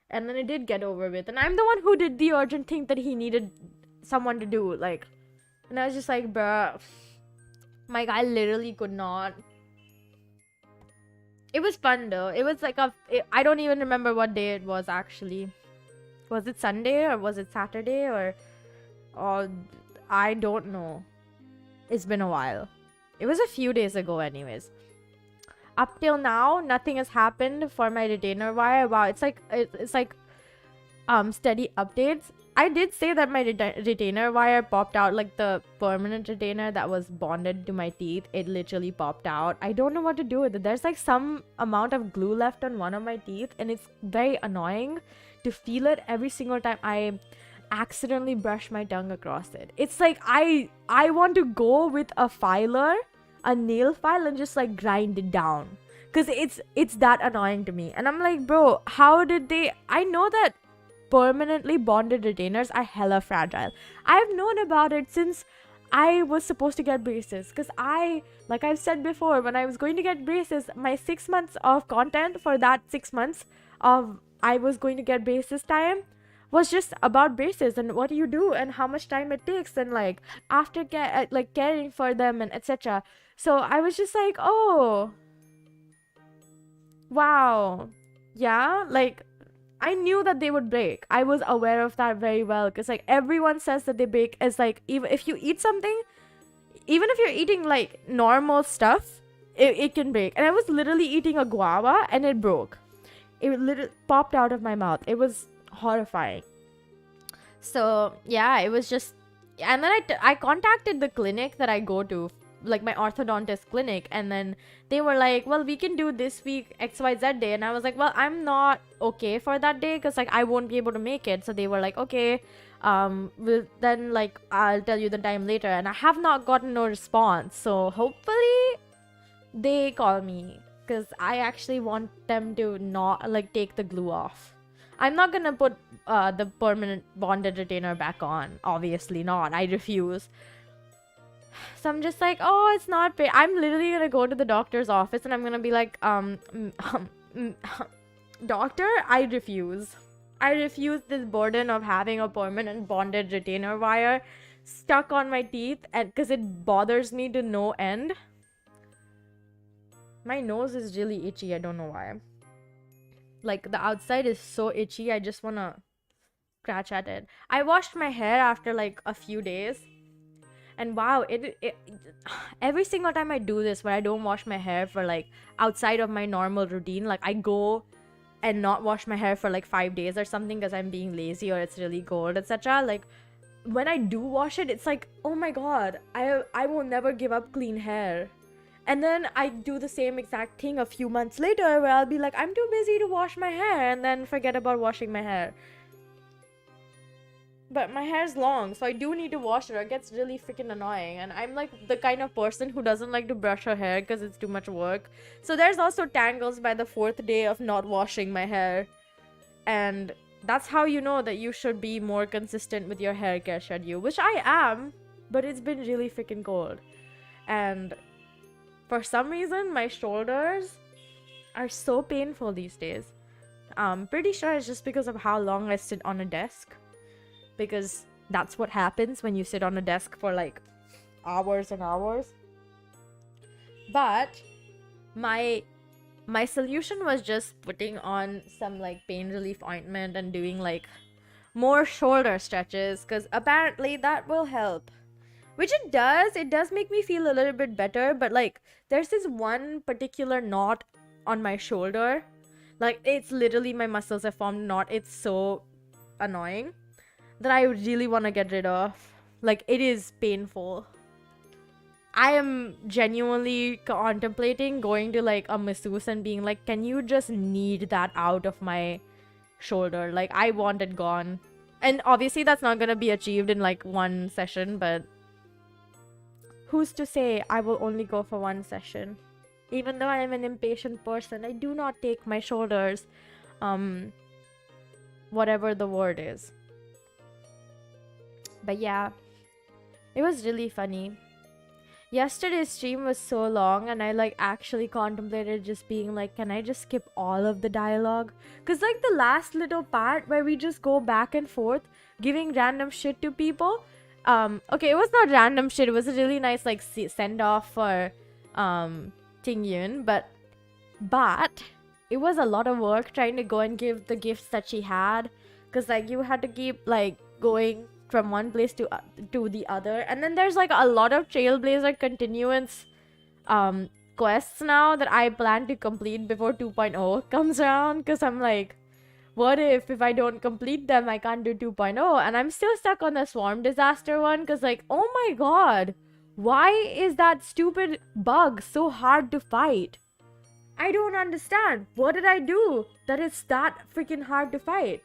And then it did get over with. And I'm the one who did the urgent thing that he needed someone to do. Like, and I was just like, bruh, my guy literally could not. It was fun though. It was like I don't even remember what day it was actually. Was it Sunday or was it Saturday or I don't know. It's been a while. It was a few days ago anyways. Up till now, nothing has happened for my retainer wire. Wow, it's like steady updates. I did say that my retainer wire popped out, like the permanent retainer that was bonded to my teeth. It literally popped out. I don't know what to do with it. There's like some amount of glue left on one of my teeth and it's very annoying to feel it every single time I accidentally brush my tongue across it. It's like I want to go with a filer, a nail file, and just like grind it down. Because it's that annoying to me. And I'm like, bro, how did they... I know that permanently bonded retainers are hella fragile. I've known about it since I was supposed to get braces, because like I've said before, when I was going to get braces, my 6 months of content for that 6 months of I was going to get braces time was just about braces and what you do and how much time it takes, and like after like caring for them and etc. So I was just like, oh wow, yeah, like I knew that they would break. I was aware of that very well, because like everyone says that they break. It's like, even if you eat something, even if you're eating like normal stuff, it can break. And I was literally eating a guava and it broke. It literally popped out of my mouth. It was horrifying. So yeah, it was just, and then I contacted the clinic that I go to, like my orthodontist clinic, and then they were like, well, we can do this week XYZ day, and I was like, well, I'm not okay for that day, because like I won't be able to make it. So they were like, okay, then like I'll tell you the time later, and I have not gotten no response. So hopefully they call me, because I actually want them to not like take the glue off. I'm not gonna put the permanent bonded retainer back on, obviously not. I refuse. So I'm just like, oh, it's not pain. I'm literally gonna go to the doctor's office and I'm gonna be like, doctor, I refuse. I refuse this burden of having a permanent bonded retainer wire stuck on my teeth, and because it bothers me to no end. My nose is really itchy. I don't know why. Like the outside is so itchy. I just wanna scratch at it. I washed my hair after like a few days. And wow, it every single time I do this, where I don't wash my hair for like outside of my normal routine, like I go and not wash my hair for like 5 days or something because I'm being lazy or it's really cold, etc. Like when I do wash it, it's like, oh my god, I will never give up clean hair. And then I do the same exact thing a few months later, where I'll be like, I'm too busy to wash my hair, and then forget about washing my hair. But my hair's long, so I do need to wash it, or it gets really freaking annoying. And I'm like the kind of person who doesn't like to brush her hair because it's too much work. So there's also tangles by the 4th day of not washing my hair. And that's how you know that you should be more consistent with your hair care schedule, which I am, but it's been really freaking cold. And for some reason, my shoulders are so painful these days. I'm pretty sure it's just because of how long I sit on a desk. Because that's what happens when you sit on a desk for like hours and hours. But my solution was just putting on some like pain relief ointment and doing like more shoulder stretches, because apparently that will help. Which it does make me feel a little bit better, but like there's this one particular knot on my shoulder. Like it's literally my muscles have formed a knot. It's so annoying that I really want to get rid of. Like, it is painful. I am genuinely contemplating going to like a masseuse and being like, can you just knead that out of my shoulder? Like, I want it gone. And obviously that's not gonna be achieved in like one session, but who's to say I will only go for one session? Even though I am an impatient person, I do not take my shoulders, whatever the word is. But yeah, it was really funny. Yesterday's stream was so long, and I like actually contemplated just being like, can I just skip all of the dialogue? Because like the last little part where we just go back and forth giving random shit to people, okay, it was not random shit, it was a really nice like send off for Ting Yun, but it was a lot of work trying to go and give the gifts that she had, because like you had to keep like going from one place to the other. And then there's like a lot of Trailblazer continuance quests now that I plan to complete before 2.0 comes around, because I'm like, what if I don't complete them, I can't do 2.0? And I'm still stuck on the swarm disaster one, because like, oh my god, why is that stupid bug so hard to fight? I don't understand. What did I do that it's that freaking hard to fight?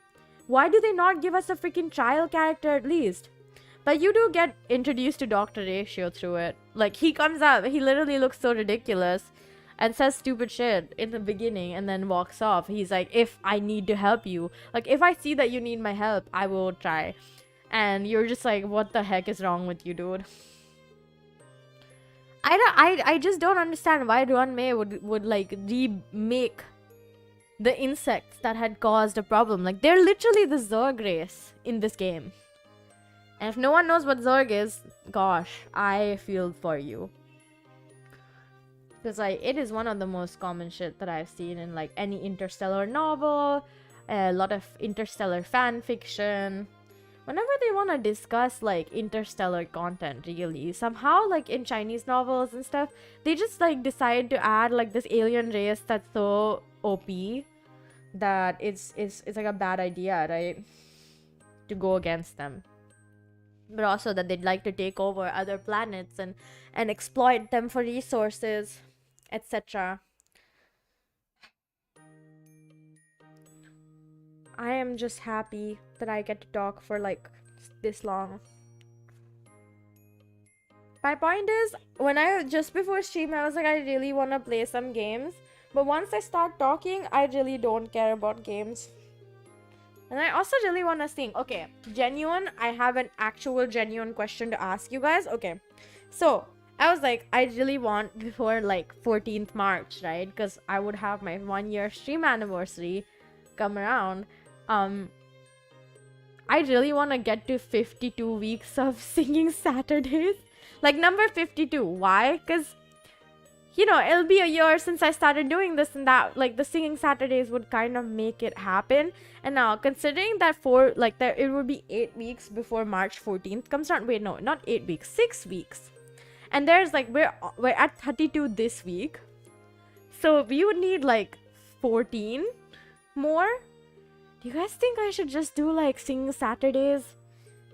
Why do they not give us a freaking trial character at least? But you do get introduced to Dr. Ratio through it. Like, he comes out, he literally looks so ridiculous. and says stupid shit in the beginning and then walks off. He's like, if I need to help you, like if I see that you need my help, I will try. And you're just like, what the heck is wrong with you, dude? I just don't understand why May would like remake the insects that had caused a problem. Like, they're literally the Zerg race in this game. And if no one knows what Zerg is, gosh, I feel for you. Because like, it is one of the most common shit that I've seen in like any interstellar novel, a lot of interstellar fan fiction. Whenever they want to discuss like interstellar content, really, somehow like in Chinese novels and stuff, they just like decide to add like this alien race that's so OP that it's like a bad idea, right? To go against them. But also that they'd like to take over other planets and exploit them for resources, etc. I am just happy that I get to talk for like this long. My point is, when I just before stream, I was like, I really want to play some games. But once I start talking, I really don't care about games. And I also really want to sing. Okay, genuine. I have an actual genuine question to ask you guys. Okay, so I was like, I really want before like 14th March, right? Because I would have my 1-year stream anniversary come around. I really want to get to 52 weeks of singing Saturdays. Like number 52. Why? Because, you know, it'll be a year since I started doing this, and that, like, the singing Saturdays would kind of make it happen. And now, considering that it would be 8 weeks before March 14th comes around. Wait, no, not 8 weeks, 6 weeks. And there's like, we're at 32 this week. So we would need like 14 more. Do you guys think I should just do like singing Saturdays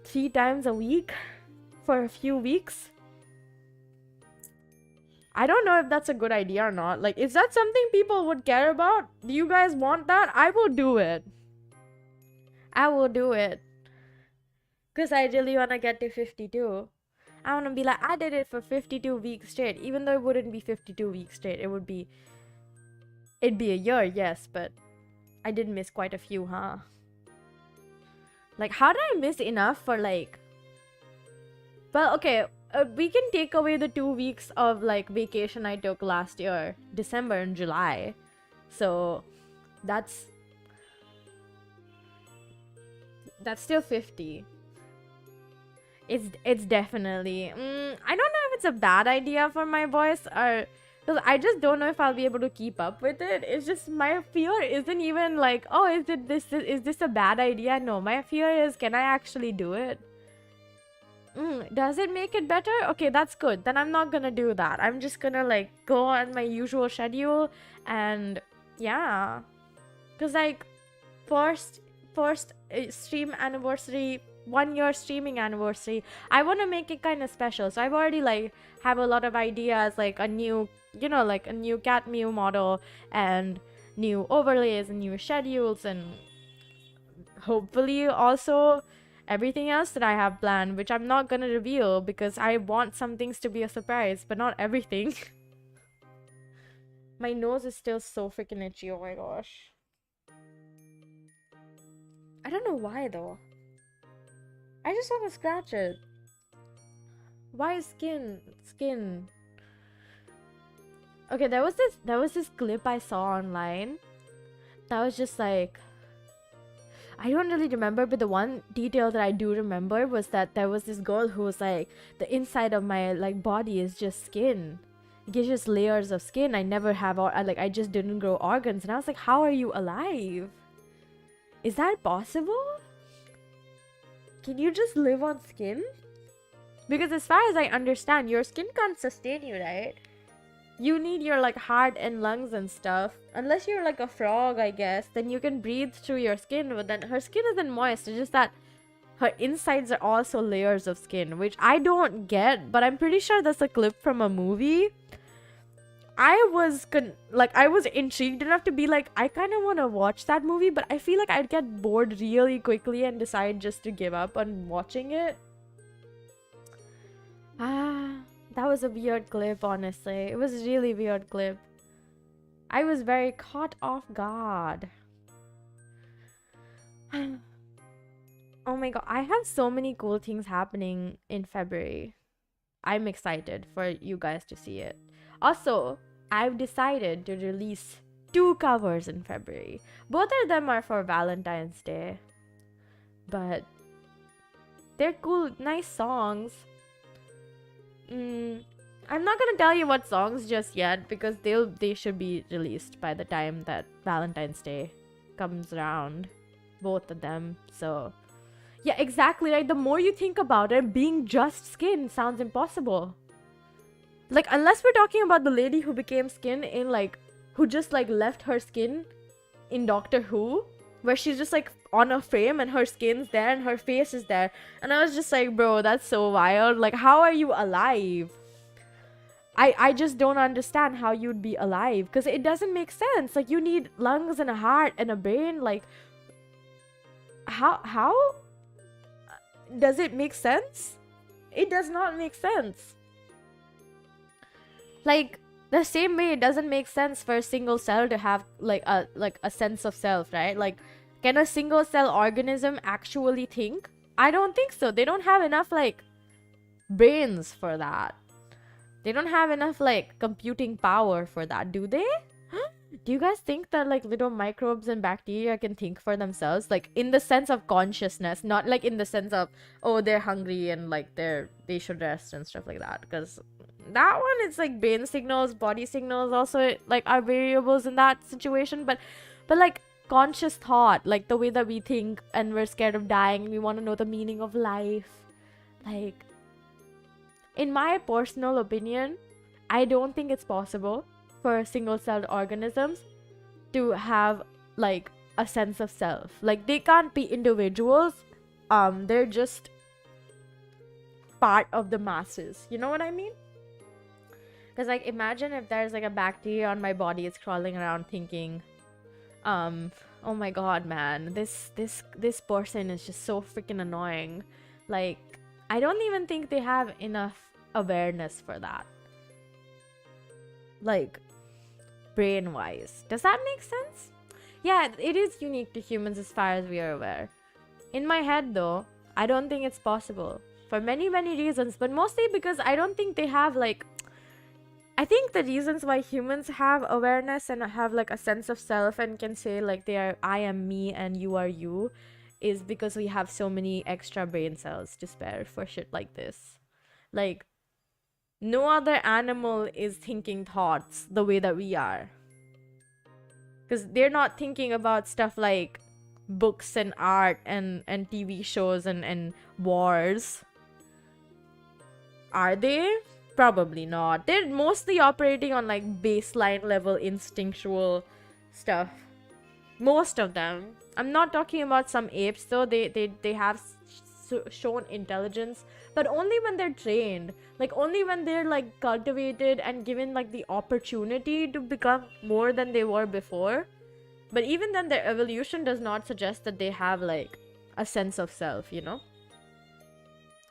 3 times a week for a few weeks? I don't know if that's a good idea or not. Like, is that something people would care about? Do you guys want that? I will do it. I will do it. Because I really want to get to 52. I want to be like, I did it for 52 weeks straight. Even though it wouldn't be 52 weeks straight. It'd be a year, yes, but I did miss quite a few, huh? Like, how did I miss enough for like... Well, okay, we can take away the 2 weeks of like vacation I took last year, December and July. So that's still 50. It's definitely I don't know if it's a bad idea for my voice, or because I just don't know if I'll be able to keep up with it. It's just, my fear isn't even like, oh, is this a bad idea? No, my fear is, can I actually do it? Does it make it better? Okay, that's good. Then I'm not gonna do that. I'm just gonna like go on my usual schedule, and yeah, because like first stream anniversary, 1-year streaming anniversary, I want to make it kind of special. So I've already like have a lot of ideas, like a new, you know, like a new cat mew model and new overlays and new schedules, and hopefully also everything else that I have planned, which I'm not gonna reveal because I want some things to be a surprise, but not everything. My nose is still so freaking itchy. Oh my gosh. I don't know why though. I just want to scratch it. Why skin? Okay, there was this clip I saw online that was just like, I don't really remember, but the one detail that I do remember was that there was this girl who was like, the inside of my like body is just skin. It's just layers of skin. I never have, or like I just didn't grow organs. And I was like, how are you alive? Is that possible? Can you just live on skin? Because as far as I understand, your skin can't sustain you, right? You need your like heart and lungs and stuff. Unless you're like a frog, I guess, then you can breathe through your skin. But then her skin isn't moist. It's just that her insides are also layers of skin, which I don't get. But I'm pretty sure that's a clip from a movie. I was intrigued enough to be like, I kind of want to watch that movie, but I feel like I'd get bored really quickly and decide just to give up on watching it. That was a weird clip, honestly. It was a really weird clip. I was very caught off guard. Oh my god, I have so many cool things happening in February. I'm excited for you guys to see it. Also, I've decided to release 2 covers in February. Both of them are for Valentine's Day. But they're cool, nice songs. I'm not gonna tell you what songs just yet because they should be released by the time that Valentine's Day comes around. Both of them. So yeah, exactly right. The more you think about it, being just skin sounds impossible. Like, unless we're talking about the lady who became skin in like, who just like left her skin in Doctor Who, where she's just like on a frame and her skin's there and her face is there. And I was just like, bro, that's so wild. Like, how are you alive? I just don't understand how you'd be alive because it doesn't make sense. Like, you need lungs and a heart and a brain. Like, how does it make sense? It does not make sense. Like, the same way it doesn't make sense for a single cell to have like a sense of self, right? Like, can a single cell organism actually think? I don't think so. They don't have enough like brains for that. They don't have enough like computing power for that, do they? Do you guys think that like little microbes and bacteria can think for themselves? Like, in the sense of consciousness, not like in the sense of, oh, they're hungry and like they should rest and stuff like that. Because that one, it's like brain signals, body signals also like are variables in that situation. But like conscious thought, like the way that we think and we're scared of dying and we want to know the meaning of life. Like, in my personal opinion, I don't think it's possible for single-celled organisms to have like a sense of self. Like, they can't be individuals. They're just part of the masses. You know what I mean? Because like, imagine if there's like a bacteria on my body, it's crawling around thinking, oh my god, man, this person is just so freaking annoying. Like, I don't even think they have enough awareness for that. Like, brain wise, does that make sense? Yeah, it is unique to humans as far as we are aware. In my head though, I don't think it's possible for many reasons, but mostly because I don't think they have like, I think the reasons why humans have awareness and have like a sense of self and can say like they are, I am me and you are you, is because we have so many extra brain cells to spare for shit like this. Like, no other animal is thinking thoughts the way that we are. Because they're not thinking about stuff like books and art and TV shows and wars. Are they? Probably not. They're mostly operating on like baseline level instinctual stuff. Most of them. I'm not talking about some apes though. They have shown intelligence, but only when they're trained. Like, only when they're like cultivated and given like the opportunity to become more than they were before. But even then, their evolution does not suggest that they have like a sense of self, you know?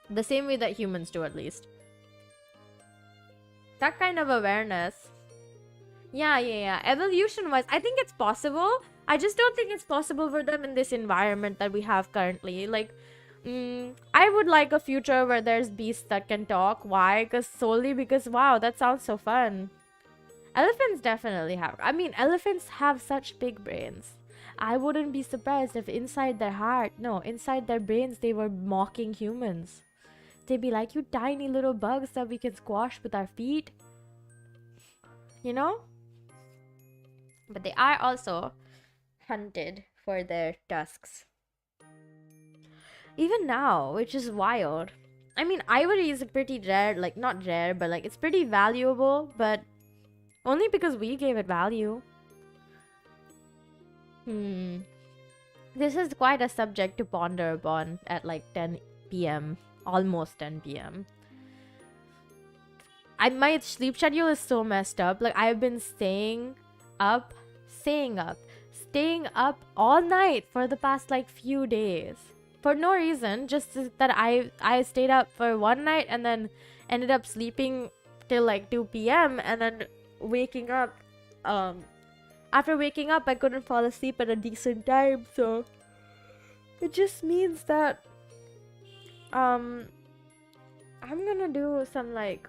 The same way that humans do, at least. That kind of awareness. Yeah. Evolution wise, I think it's possible. I just don't think it's possible for them in this environment that we have currently. Like, I would like a future where there's beasts that can talk. Why? Solely because, wow, that sounds so fun. Elephants definitely have. I mean, elephants have such big brains. I wouldn't be surprised if inside their brains, they were mocking humans. They'd be like, you tiny little bugs that we can squash with our feet. You know? But they are also hunted for their tusks. Even now, which is wild. I mean, ivory is a pretty rare, like, not rare, but like, it's pretty valuable, but only because we gave it value. This is quite a subject to ponder upon at like 10 p.m. Almost 10 p.m. My sleep schedule is so messed up. Like, I've been staying up all night for the past like few days. For no reason, just that I stayed up for one night and then ended up sleeping till like 2 p.m. and then waking up After waking up, I couldn't fall asleep at a decent time, so it just means that I'm gonna do some like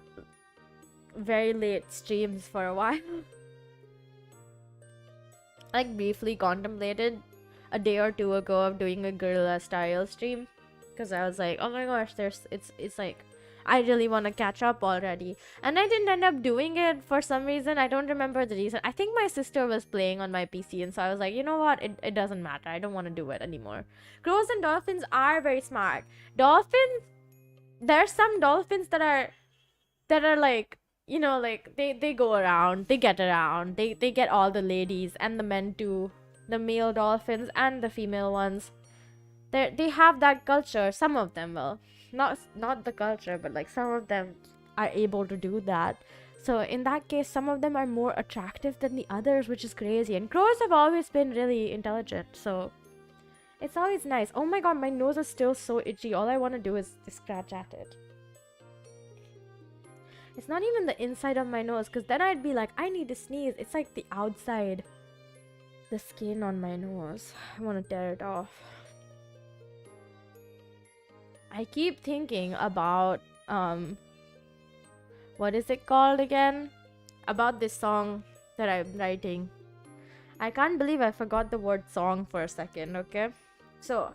very late streams for a while. I like briefly contemplated a day or two ago of doing a guerrilla style stream because I was like, oh my gosh, it's like I really want to catch up already, and I didn't end up doing it for some reason. I don't remember the reason. I think my sister was playing on my PC, and so I was like, you know what, it doesn't matter, I don't want to do it anymore. Crows and dolphins are very smart. Dolphins, there's some dolphins that are like, you know, like they go around, they get around, they get all the ladies and the men too, the male dolphins and the female ones. They have that culture. Some of them will, not the culture, but like some of them are able to do that. So in that case, some of them are more attractive than the others, which is crazy. And crows have always been really intelligent, so it's always nice. Oh my god, my nose is still so itchy. All I want to do is scratch at it. It's not even the inside of my nose, because then I'd be like, I need to sneeze. It's like the outside, the skin on my nose. I want to tear it off. I keep thinking about, what is it called again? About this song that I'm writing. I can't believe I forgot the word song for a second, okay? So,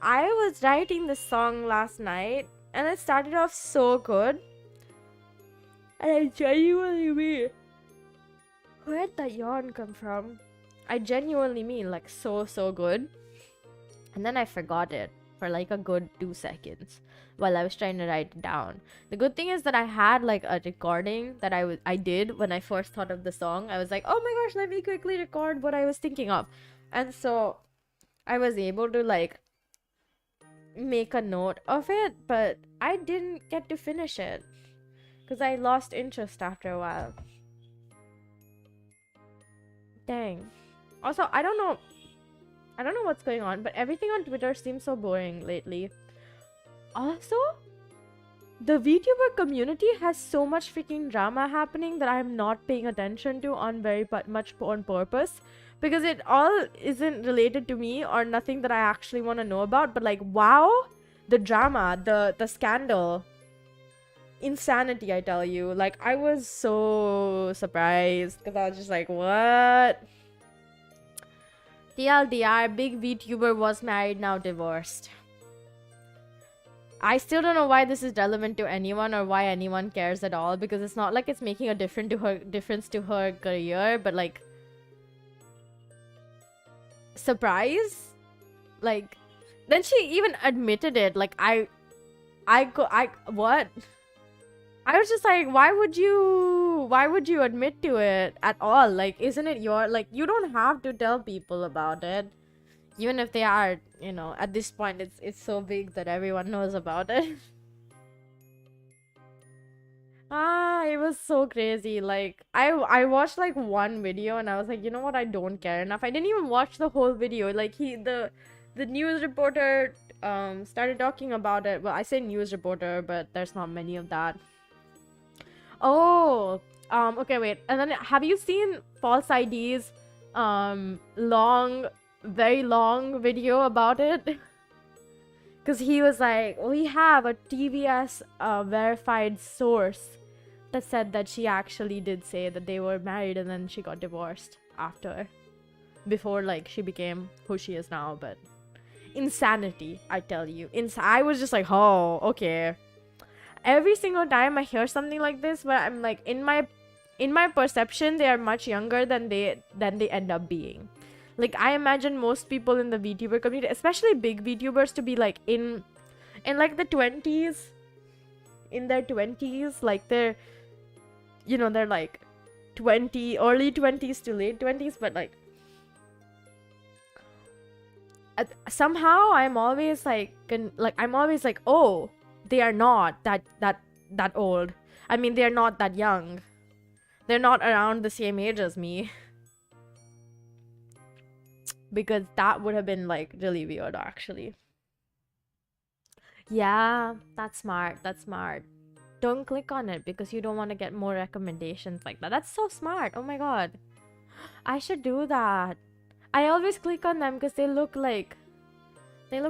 I was writing this song last night, and it started off so good. And I genuinely mean, where'd that yawn come from? I genuinely mean, like, so good. And then I forgot it for like a good 2 seconds while I was trying to write it down. The good thing is that I had like a recording that I did when I first thought of the song. I was like, oh my gosh, let me quickly record what I was thinking of. And so I was able to like make a note of it, but I didn't get to finish it because I lost interest after a while. Dang. Also, I don't know what's going on, but everything on Twitter seems so boring lately. Also, the VTuber community has so much freaking drama happening that I'm not paying attention to on very much on purpose, because it all isn't related to me or nothing that I actually want to know about. But like, wow, the drama, the scandal, insanity, I tell you. Like, I was so surprised because I was just like, what? TLDR, big VTuber was married, now divorced. I still don't know why this is relevant to anyone or why anyone cares at all, because it's not like it's making a difference to her career, but like, surprise? Like, then she even admitted it. Like, what? I was just like, why would you admit to it at all? Like, isn't it your, like, you don't have to tell people about it, even if they are, you know, at this point it's so big that everyone knows about it. It was so crazy. Like, I watched like one video and I was like, you know what, I don't care enough. I didn't even watch the whole video. Like, the news reporter started talking about it. Well, I say news reporter, but there's not many of that. Oh, okay, wait. And then, have you seen False ID's very long video about it? Because he was like, we have a TVS verified source that said that she actually did say that they were married and then she got divorced before like she became who she is now. But insanity, I tell you. I was just like, oh, okay. Every single time I hear something like this, where I'm like, in my perception, they are much younger than they end up being. Like, I imagine most people in the VTuber community, especially big VTubers, to be like in like the 20s, in their 20s, like they're, you know, they're like early 20s to late 20s, but like somehow I'm always like oh, they are not that old. I mean, they're not that young. They're not around the same age as me. Because that would have been like really weird, actually. Yeah, that's smart. That's smart. Don't click on it because you don't want to get more recommendations like that. That's so smart. Oh my god. I should do that. I always click on them because they look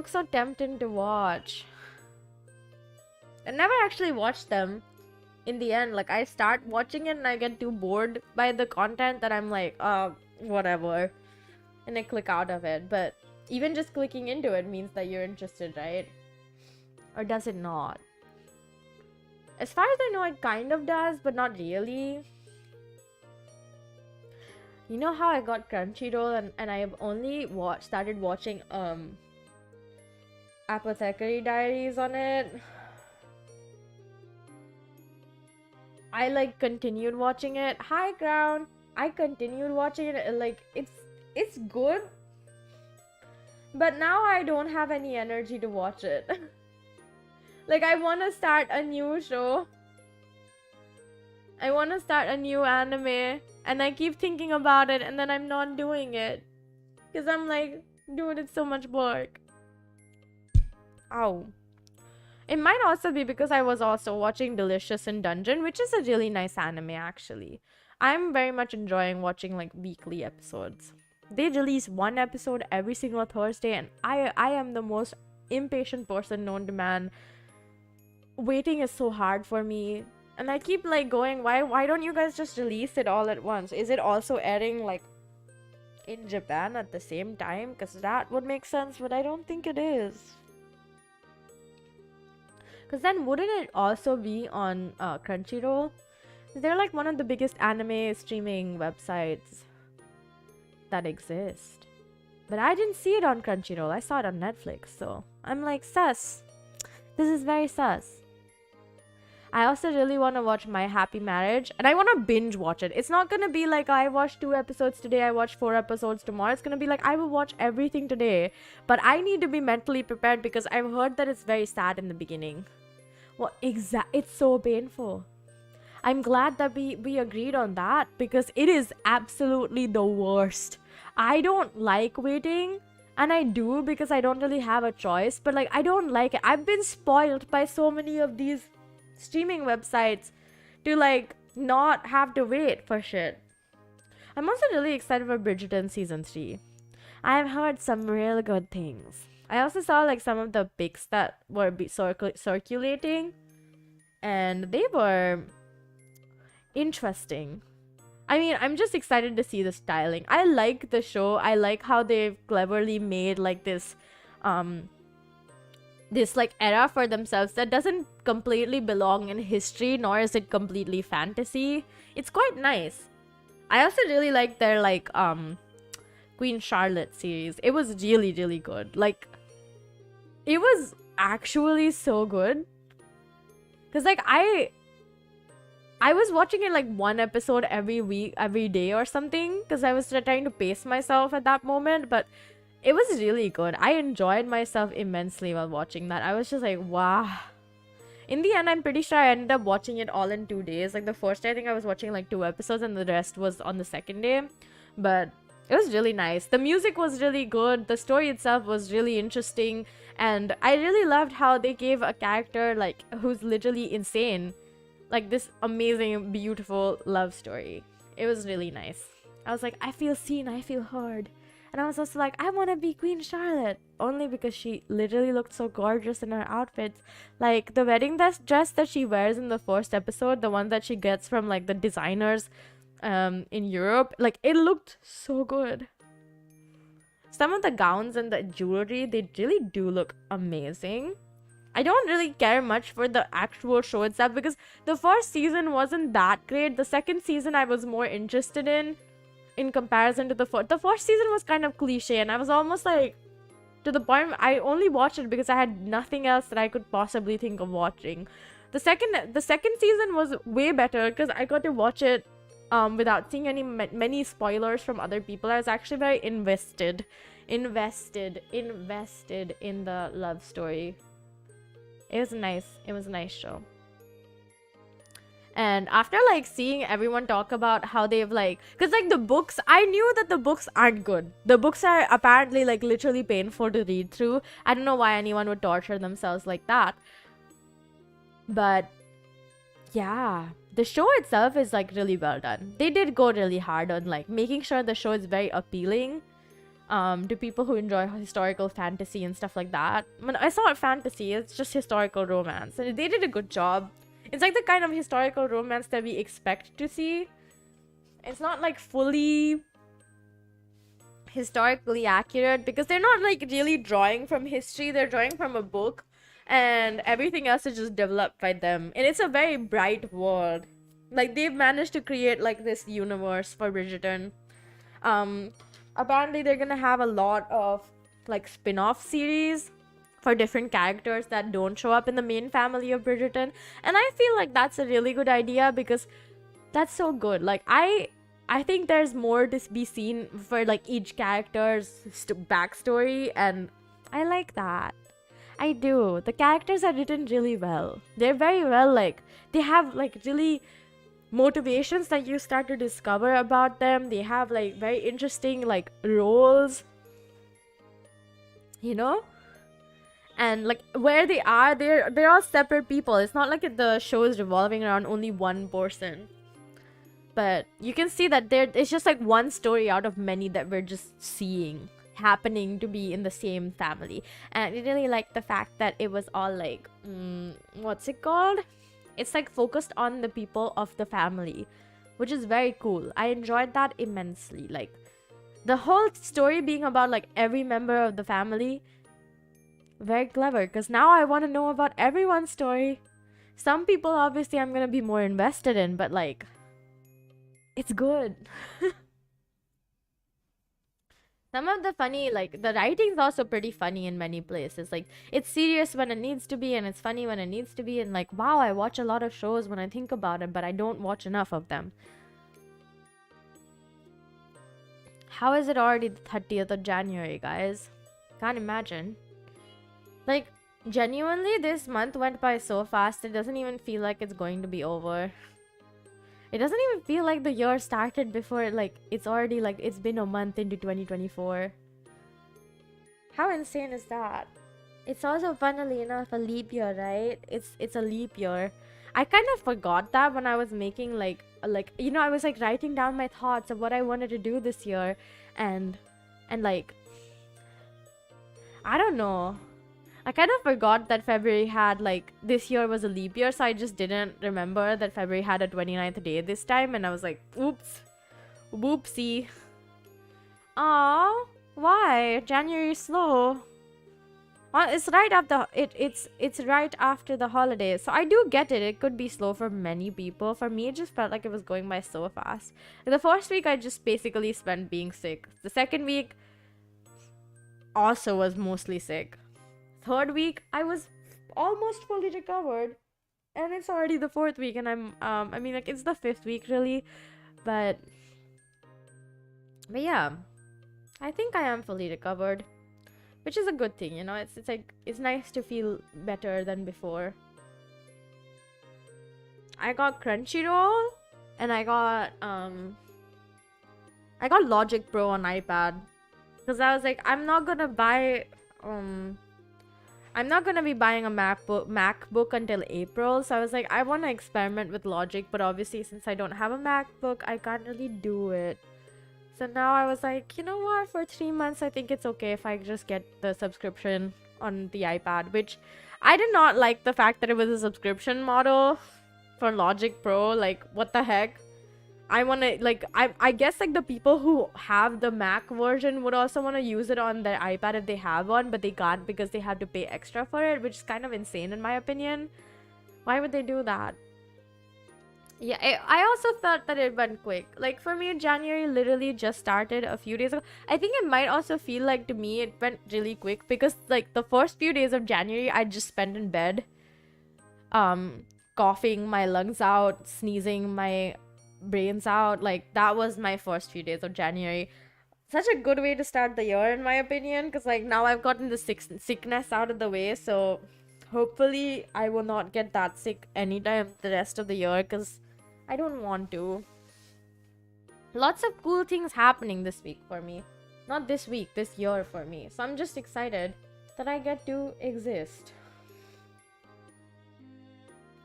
so tempting to watch. I never actually watched them in the end. Like, I start watching it and I get too bored by the content that I'm like, whatever. And I click out of it. But even just clicking into it means that you're interested, right? Or does it not? As far as I know, it kind of does, but not really. You know how I got Crunchyroll and I have only started watching Apothecary Diaries on it. I like continued watching it. High Ground. I continued watching it. Like, it's good, but now I don't have any energy to watch it. Like, I want to start a new show. I want to start a new anime, and I keep thinking about it, and then I'm not doing it. Because I'm like, dude, it's so much work. Ow. It might also be because I was also watching Delicious in Dungeon, which is a really nice anime, actually. I'm very much enjoying watching, like, weekly episodes. They release one episode every single Thursday, and I am the most impatient person known to man. Waiting is so hard for me. And I keep, like, going, why don't you guys just release it all at once? Is it also airing, like, in Japan at the same time? Because that would make sense, but I don't think it is. Because then wouldn't it also be on Crunchyroll? They're like one of the biggest anime streaming websites that exist. But I didn't see it on Crunchyroll. I saw it on Netflix. So I'm like, sus. This is very sus. I also really want to watch My Happy Marriage. And I want to binge watch it. It's not going to be like I watched 2 episodes today. I watched 4 episodes tomorrow. It's going to be like I will watch everything today. But I need to be mentally prepared because I've heard that it's very sad in the beginning. Well, it's so painful. I'm glad that we agreed on that because it is absolutely the worst. I don't like waiting, and I do because I don't really have a choice, but like I don't like it. I've been spoiled by so many of these streaming websites to like not have to wait for shit. I'm also really excited for Bridgerton season 3. I've heard some real good things. I also saw like some of the pics that were circulating, and they were interesting. I mean, I'm just excited to see the styling. I like the show. I like how they've cleverly made like this like era for themselves that doesn't completely belong in history, nor is it completely fantasy. It's quite nice. I also really like their like Queen Charlotte series. It was really, really good. Like, it was actually so good. Cause like I was watching it like 1 episode every week, every day or something. Cause I was trying to pace myself at that moment. But it was really good. I enjoyed myself immensely while watching that. I was just like, wow. In the end, I'm pretty sure I ended up watching it all in 2 days. Like the first day, I think I was watching like 2 episodes and the rest was on the second day. But it was really nice. The music was really good. The story itself was really interesting. And I really loved how they gave a character like who's literally insane like this amazing, beautiful love story. It was really nice. I was like, I feel seen, I feel heard. And I was also like, I want to be Queen Charlotte. Only because she literally looked so gorgeous in her outfits. Like the wedding dress that she wears in the first episode, the one that she gets from like the designers in Europe, like it looked so good. Some of the gowns and the jewelry, they really do look amazing. I don't really care much for the actual show itself because the first season wasn't that great. The second season I was more interested in comparison to the first. The first season was kind of cliche and I was almost like to the point I only watched it because I had nothing else that I could possibly think of watching. The second season was way better because I got to watch it without seeing many spoilers from other people. I was actually very invested in the love story. It was nice. It was a nice show. And after like seeing everyone talk about how they've like, because like the books, I knew that the books aren't good. The books are apparently like literally painful to read through. I don't know why anyone would torture themselves like that. But yeah, the show itself is like really well done. They did go really hard on like making sure the show is very appealing to people who enjoy historical fantasy and stuff like that. When I saw fantasy, it's just historical romance, and they did a good job. It's like the kind of historical romance that we expect to see. It's not like fully historically accurate because they're not like really drawing from history, they're drawing from a book, and everything else is just developed by them, and it's a very bright world. Like they've managed to create like this universe for Bridgerton. Apparently they're gonna have a lot of like spin-off series for different characters that don't show up in the main family of Bridgerton, and I feel like that's a really good idea because that's so good. Like I think there's more to be seen for like each character's backstory, and I like that. I do. The characters are written really well. They're very well, like they have like really motivations that you start to discover about them. They have like very interesting like roles, you know, and like where they are, they're all separate people. It's not like the show is revolving around only one person, but you can see that it's just like one story out of many that we're just seeing happening to be in the same family. And I really like the fact that it was all like what's it called, it's like focused on the people of the family, which is very cool. I enjoyed that immensely. Like the whole story being about like every member of the family, very clever, because now I want to know about everyone's story. Some people obviously I'm gonna be more invested in, but like it's good. Some of the funny, like the writing's also pretty funny in many places. Like it's serious when it needs to be, and it's funny when it needs to be. And like, wow, I watch a lot of shows when I think about it, but I don't watch enough of them. How is it already the 30th of January, guys? Can't imagine. Like, genuinely, this month went by so fast, it doesn't even feel like it's going to be over. It doesn't even feel like the year started before, like, it's already, like, it's been a month into 2024. How insane is that? It's also, funnily enough, a leap year, right? It's a leap year. I kind of forgot that when I was making, like, you know, I was, like, writing down my thoughts of what I wanted to do this year. And like, I don't know. I kind of forgot that February had, like, this year was a leap year, so I just didn't remember that February had a 29th day this time, and I was like, oops. Whoopsie. Aww. Why? January is slow. It's right after, it's right after the holidays, so I do get it. It could be slow for many people. For me, it just felt like it was going by so fast. The first week, I just basically spent being sick. The second week also was mostly sick. Third week, I was almost fully recovered, and it's already the fourth week, and I'm I mean, like, it's the fifth week really, but yeah, I think I am fully recovered, which is a good thing, you know. It's like, it's nice to feel better than before. I got Crunchyroll, and I got Logic Pro on iPad, because I was like, I'm not gonna be buying a MacBook until April, so I was like, I want to experiment with Logic, but obviously since I don't have a MacBook, I can't really do it. So now I was like, you know what, for 3 months, I think it's okay if I just get the subscription on the iPad, which I did not like the fact that it was a subscription model for Logic Pro. Like, what the heck? I want to, like, I guess, like, the people who have the Mac version would also want to use it on their iPad if they have one, but they can't because they have to pay extra for it, which is kind of insane in my opinion. Why would they do that? Yeah, I also felt that it went quick. Like, for me, January literally just started a few days ago. I think it might also feel like, to me, it went really quick because, like, the first few days of January, I just spent in bed, coughing my lungs out, sneezing my brains out. Like, that was my first few days of January. Such a good way to start the year, in my opinion, because, like, now I've gotten the sickness out of the way, so hopefully I will not get that sick anytime the rest of the year, because I don't want to. Lots of cool things happening this week for me. Not this week, this year for me. So I'm just excited that I get to exist.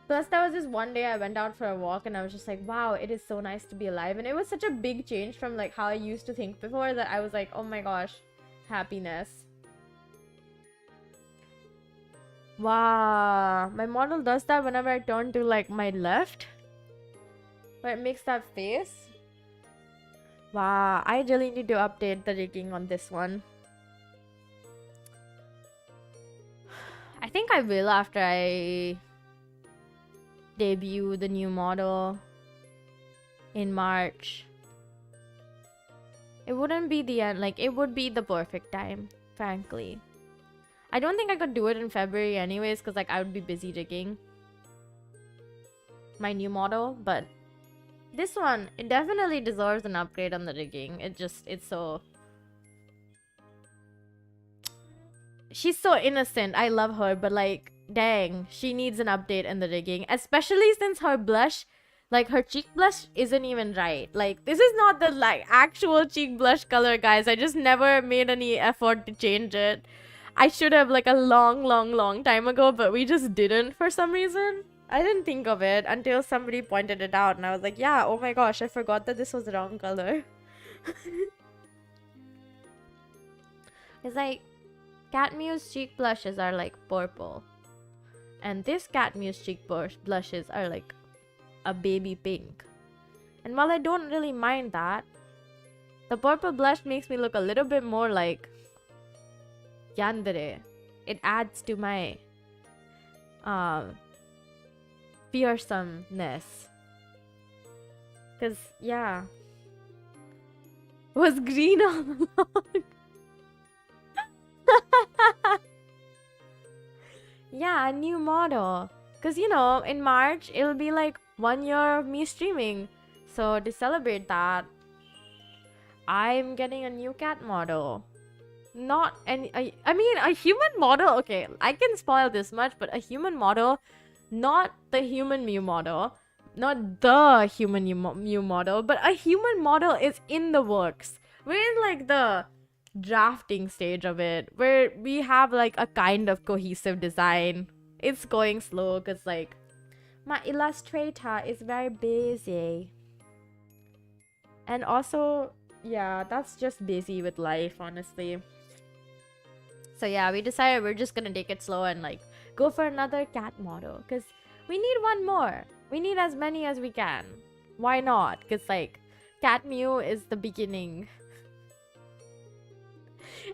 Plus, there was this one day I went out for a walk and I was just like, wow, it is so nice to be alive. And it was such a big change from like how I used to think before that I was like, oh my gosh, happiness. Wow, my model does that whenever I turn to like my left. But it makes that face. Wow, I really need to update the rigging on this one. I think I will after I debut the new model in March. It wouldn't be the end, like it would be the perfect time, frankly. I don't think I could do it in February anyways, because like I would be busy rigging my new model, but this one, it definitely deserves an upgrade on the rigging. It's so... She's so innocent. I love her, but like, dang, she needs an update in the rigging. Especially since her blush, like her cheek blush isn't even right. Like, this is not the like actual cheek blush color, guys. I just never made any effort to change it. I should have like a long time ago, but we just didn't for some reason. I didn't think of it until somebody pointed it out and I was like, yeah, oh my gosh, I forgot that this was the wrong color. It's like, Cat Mew's cheek blushes are like purple. And this Cat Mew's cheek blushes are like a baby pink. And while I don't really mind that, the purple blush makes me look a little bit more like yandere. It adds to my fearsomeness. Cause yeah, was green all along. Yeah, a new model. Cause you know, in March it'll be like 1 year of me streaming. So to celebrate that, I'm getting a new cat model. Not any, I mean a human model. Okay, I can spoil this much, but a human model, not the human Mew model, not the human Mew model, but a human model is in the works. We're in like the drafting stage of it, where we have like a kind of cohesive design. It's going slow because like my illustrator is very busy, and also yeah, that's just busy with life, honestly. So yeah, we decided we're just gonna take it slow and like go for another cat model because we need one more. We need as many as we can. Why not? Because like Cat Mew is the beginning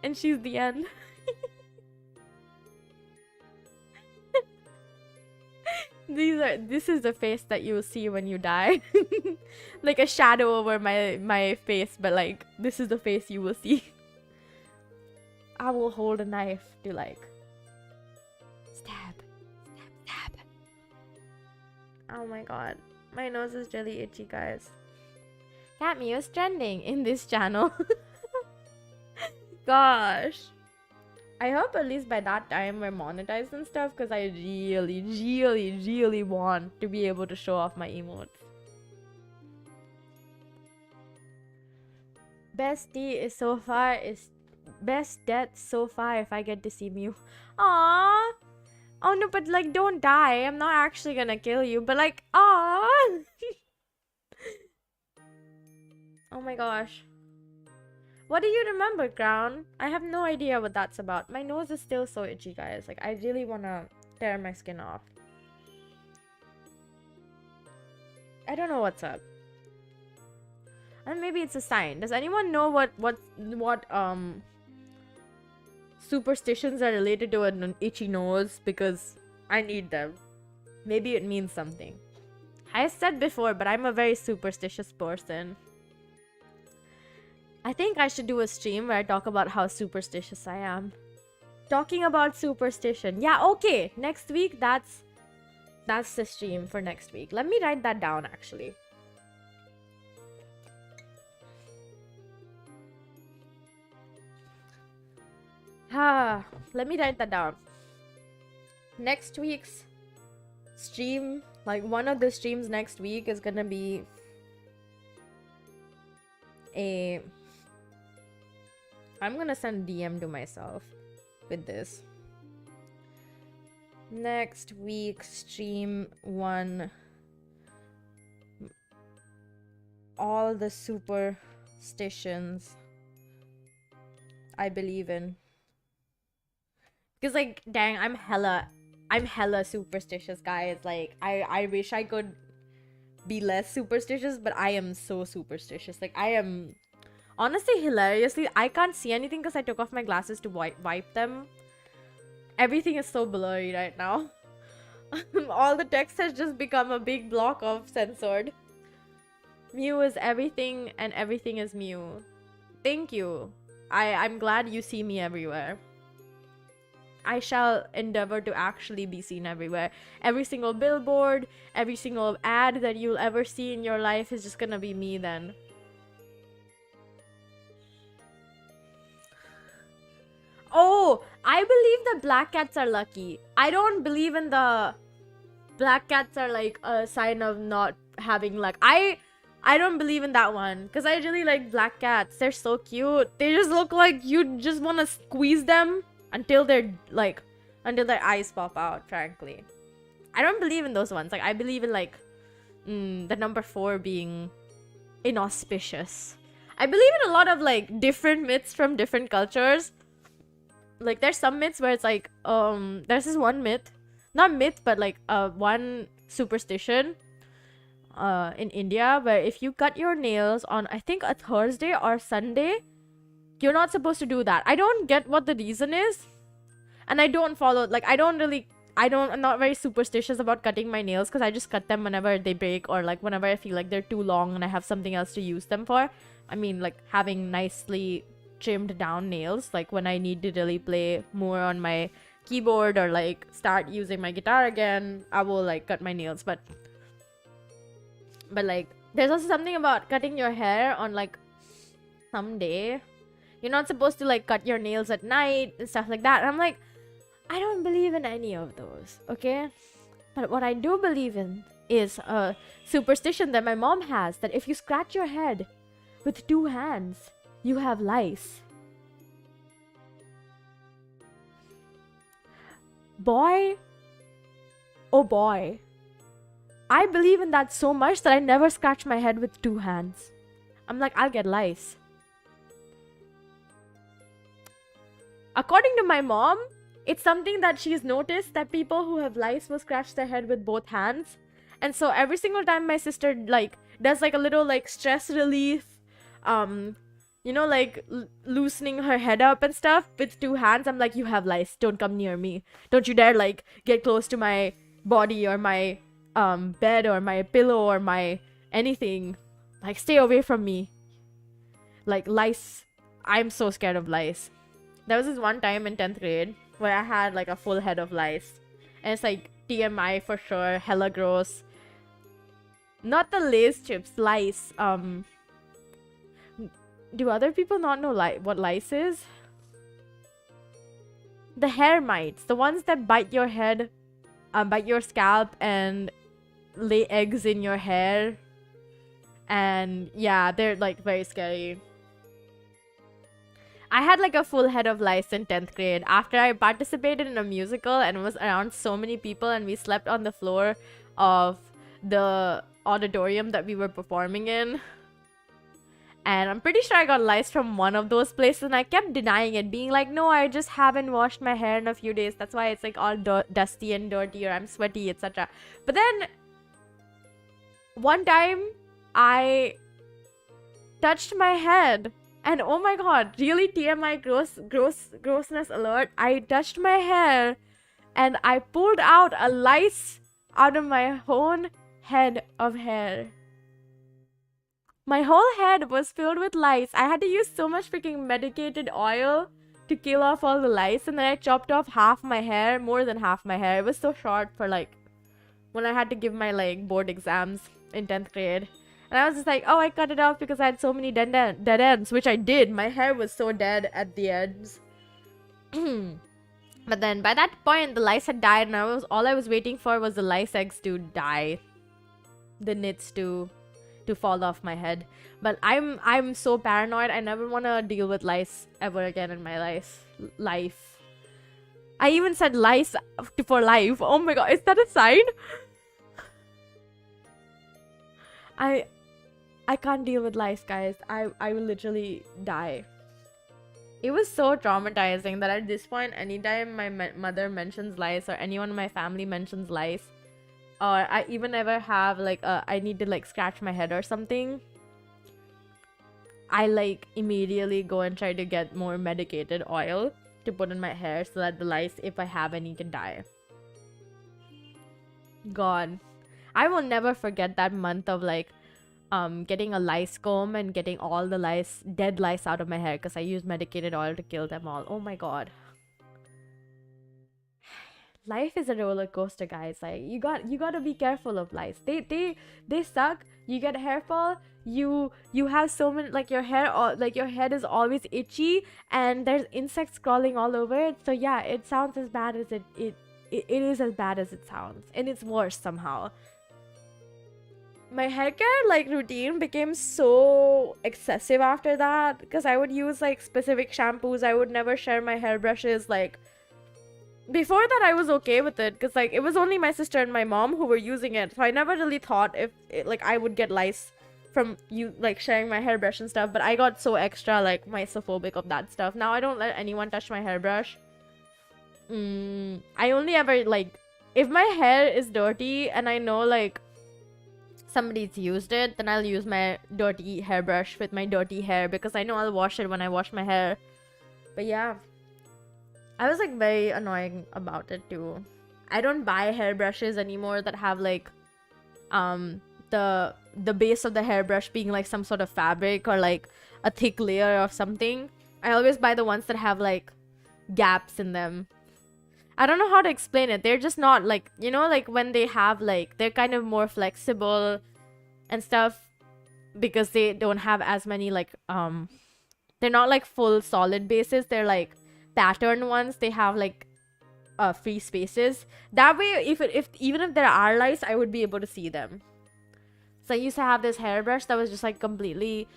and she's the end. This is the face that you will see when you die. Like a shadow over my face, but like this is the face you will see. I will hold a knife to like stab. Oh my god, my nose is really itchy, guys. Cat Mew is trending in this channel. Gosh, I hope at least by that time we're monetized and stuff, because I really want to be able to show off my emotes. Best death so far if I get to see Mew. Aww. Oh no, but like don't die. I'm not actually gonna kill you, but like aww. Oh my gosh. What do you remember, Crown? I have no idea what that's about. My nose is still so itchy, guys. Like I really wanna tear my skin off. I don't know what's up. And maybe it's a sign. Does anyone know what superstitions are related to an itchy nose? Because I need them. Maybe it means something. I said before, but I'm a very superstitious person. I think I should do a stream where I talk about how superstitious I am. Talking about superstition. Yeah, okay. Next week, that's the stream for next week. Let me write that down, actually. Let me write that down. Next week's stream, like one of the streams next week is gonna be I'm gonna send DM to myself with this. Next week, stream 1. All the superstitions I believe in. Because, like, dang, I'm hella superstitious, guys. Like, I wish I could be less superstitious, but I am so superstitious. Like, I am honestly, hilariously, I can't see anything because I took off my glasses to wipe them. Everything is so blurry right now. All the text has just become a big block of censored. Mew is everything and everything is Mew. Thank you. I'm glad you see me everywhere. I shall endeavor to actually be seen everywhere. Every single billboard, every single ad that you'll ever see in your life is just gonna be me then. Oh, I believe the black cats are lucky. I don't believe in the black cats are like a sign of not having luck. I don't believe in that one because I really like black cats. They're so cute. They just look like you just want to squeeze them until they're like until their eyes pop out, frankly. I don't believe in those ones. Like, I believe in like the number 4 being inauspicious. I believe in a lot of like different myths from different cultures. Like, there's some myths where it's like there's this one myth, not myth, but like one superstition in India where if you cut your nails on, I think, a Thursday or Sunday, you're not supposed to do that. I don't get what the reason is, and I don't follow. Like, I'm not very superstitious about cutting my nails because I just cut them whenever they break or like whenever I feel like they're too long and I have something else to use them for. I mean, like, having nicely trimmed down nails, like when I need to really play more on my keyboard or like start using my guitar again, I will like cut my nails. But like, there's also something about cutting your hair on like some day. You're not supposed to like cut your nails at night and stuff like that. And I'm like, I don't believe in any of those, okay? But what I do believe in is a superstition that my mom has, that if you scratch your head with 2 hands, you have lice. Boy, oh boy, I believe in that so much that I never scratch my head with 2 hands. I'm like, I'll get lice. According to my mom, it's something that she's noticed that people who have lice will scratch their head with both hands. And so every single time my sister like does like a little like stress relief, you know, like loosening her head up and stuff with 2 hands, I'm like, you have lice, don't come near me. Don't you dare like get close to my body or my bed or my pillow or my anything. Like, stay away from me. Like, lice, I'm so scared of lice. There was this one time in 10th grade where I had like a full head of lice. And it's like TMI for sure, hella gross. Not the Lay's chips, lice. Do other people not know what lice is? The hair mites, the ones that bite your head, bite your scalp and lay eggs in your hair. And yeah, they're like very scary. I had like a full head of lice in 10th grade after I participated in a musical and was around so many people, and we slept on the floor of the auditorium that we were performing in. And I'm pretty sure I got lice from one of those places, and I kept denying it, being like, no, I just haven't washed my hair in a few days. That's why it's like all dusty and dirty, or I'm sweaty, etc. But then one time I touched my head, and oh my god, really TMI grossness alert. I touched my hair and I pulled out a lice out of my own head of hair. My whole head was filled with lice. I had to use so much freaking medicated oil to kill off all the lice, and then I chopped off half my hair, more than half my hair. It was so short for like when I had to give my like board exams in 10th grade. And I was just like, oh, I cut it off because I had so many dead ends, which I did. My hair was so dead at the ends. But then by that point, the lice had died, and all I was waiting for was the lice eggs to die, the nits to fall off my head. But I'm so paranoid. I never want to deal with lice ever again in my life. I even said lice for life. Oh my god, is that a sign? I can't deal with lice, guys. I will literally die. It was so traumatizing that at this point, anytime my mother mentions lice or anyone in my family mentions lice, or I even ever have like I need to like scratch my head or something, I like immediately go and try to get more medicated oil to put in my hair so that the lice, if I have any, can die. God, I will never forget that month of like getting a lice comb and getting all the lice, dead lice out of my hair because I used medicated oil to kill them all. Oh my god. Life is a roller coaster, guys. Like you got to be careful of lice. They suck. You get hair fall. You have so many, like your hair, like your head is always itchy and there's insects crawling all over it. So yeah, it sounds as bad as it is as bad as it sounds, and it's worse somehow. My hair care like routine became so excessive after that because I would use like specific shampoos. I would never share my hairbrushes. Like before that I was okay with it because like it was only my sister and my mom who were using it, so I never really thought if like I would get lice from you like sharing my hairbrush and stuff. But I got so extra like mysophobic of that stuff. Now I don't let anyone touch my hairbrush. I only ever like if my hair is dirty and I know like somebody's used it, then I'll use my dirty hairbrush with my dirty hair because I know I'll wash it when I wash my hair. But yeah, I was like very annoying about it too. I don't buy hairbrushes anymore that have like the base of the hairbrush being like some sort of fabric or like a thick layer of something. I always buy the ones that have like gaps in them. I don't know how to explain it. They're just not like, you know, like when they have like, they're kind of more flexible and stuff because they don't have as many like, they're not like full solid bases. They're like pattern ones. They have like free spaces. That way, if even if there are lice, I would be able to see them. So I used to have this hairbrush that was just like completely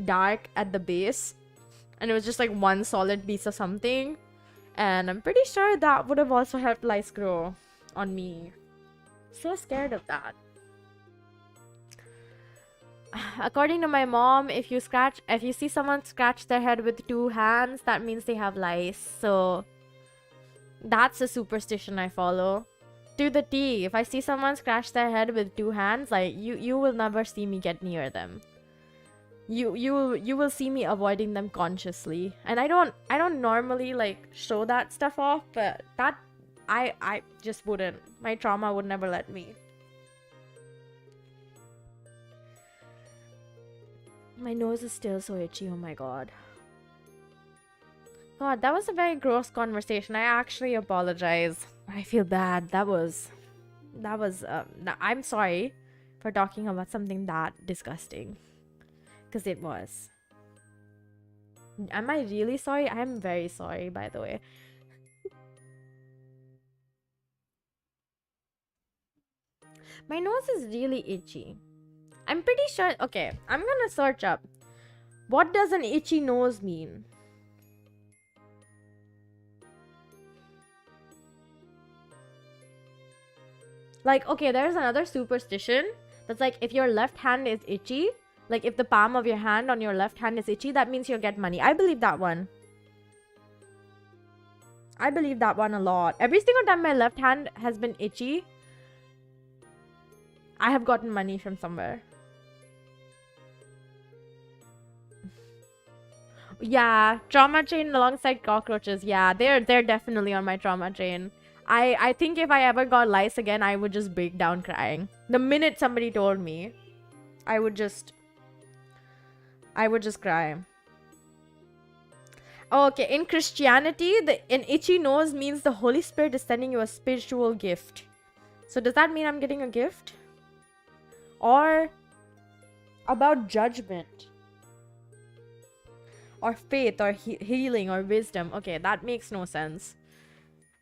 dark at the base. And it was just like one solid piece of something. And I'm pretty sure that would have also helped lice grow on me. So scared of that. According to my mom, if you see someone scratch their head with 2 hands, that means they have lice. So that's a superstition I follow. To the T. If I see someone scratch their head with 2 hands, like you will never see me get near them. You will see me avoiding them consciously. And I don't normally like show that stuff off, but that I just wouldn't. My trauma would never let me. My nose is still so itchy. Oh my god. God, that was a very gross conversation. I actually apologize. I feel bad. That was I'm sorry for talking about something that disgusting. Because it was. Am I really sorry? I'm very sorry, by the way. My nose is really itchy. I'm pretty sure... Okay, I'm gonna search up. What does an itchy nose mean? Like, okay, there's another superstition. That's like, if your left hand is itchy... Like, if the palm of your hand on your left hand is itchy, that means you'll get money. I believe that one. I believe that one a lot. Every single time my left hand has been itchy, I have gotten money from somewhere. Yeah, trauma chain alongside cockroaches. Yeah, they're definitely on my trauma chain. I think if I ever got lice again, I would just break down crying. The minute somebody told me, I would just cry. Oh, okay, in Christianity, an itchy nose means the Holy Spirit is sending you a spiritual gift. So does that mean I'm getting a gift? Or about judgment? Or faith, or healing, or wisdom? Okay, that makes no sense.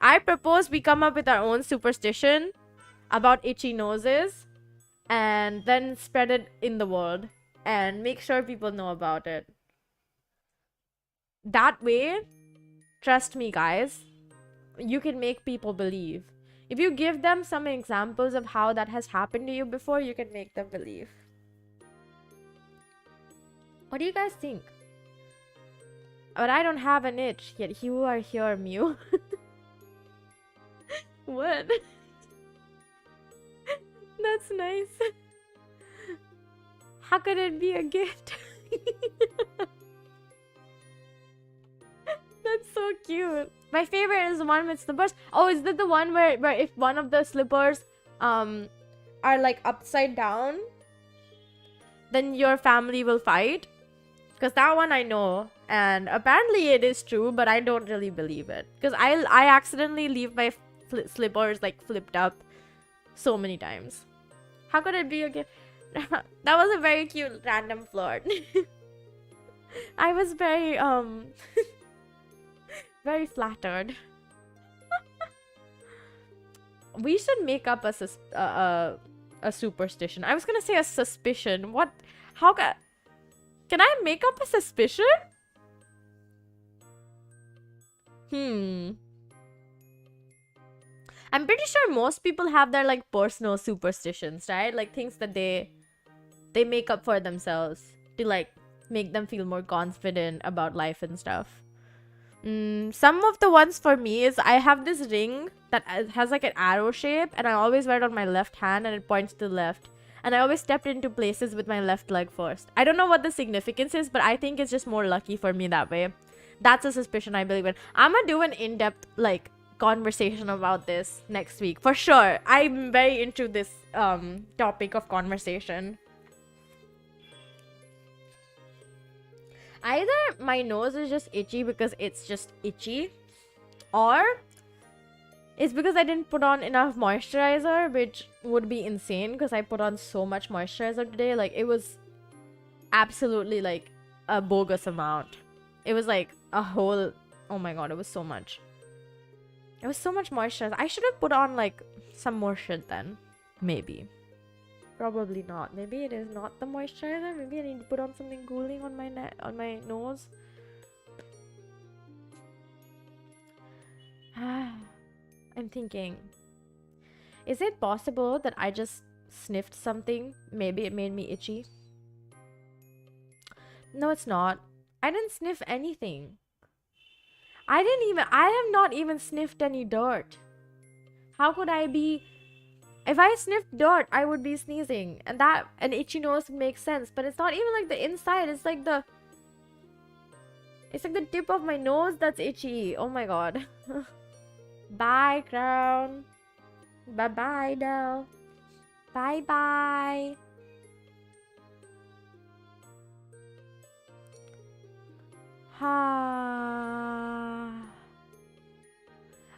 I propose we come up with our own superstition about itchy noses and then spread it in the world and make sure people know about it. That way, trust me guys, you can make people believe. If you give them some examples of how that has happened to you before, you can make them believe. What do you guys think? But I don't have an itch, yet you are here, Mew. What? That's nice. How could it be a gift? That's so cute. My favorite is the one with slippers. Oh, is that the one where if one of the slippers are like upside down, then your family will fight? Because that one I know, and apparently it is true, but I don't really believe it. Because I accidentally leave my slippers like flipped up so many times. How could it be a gift? That was a very cute random flirt. I was very very flattered. We should make up a superstition. I was gonna say a suspicion. What? How can I make up a suspicion? I'm pretty sure most people have their like personal superstitions, right? Like things that they make up for themselves to like make them feel more confident about life and stuff. Some of the ones for me is I have this ring that has like an arrow shape, and I always wear it on my left hand and it points to the left. And I always step into places with my left leg first. I don't know what the significance is, but I think it's just more lucky for me that way. That's a suspicion I believe in. I'm gonna do an in-depth like conversation about this next week for sure. I'm very into this topic of conversation. Either my nose is just itchy because it's just itchy, or it's because I didn't put on enough moisturizer, which would be insane because I put on so much moisturizer today. Like, it was absolutely like a bogus amount. It was like a whole, oh my god, it was so much. It was so much moisturizer. I should have put on like some more shit then. Maybe. Probably not. Maybe it is not the moisturizer. Maybe I need to put on something cooling on my nose. I'm thinking, is it possible that I just sniffed something? Maybe it made me itchy. No, it's not. I didn't sniff anything. I have not even sniffed any dirt. How could I be? If I sniffed dirt, I would be sneezing. And that, an itchy nose would make sense. But it's not even like the inside. It's like the tip of my nose that's itchy. Oh my god. Bye, crown. Bye-bye now. Bye-bye.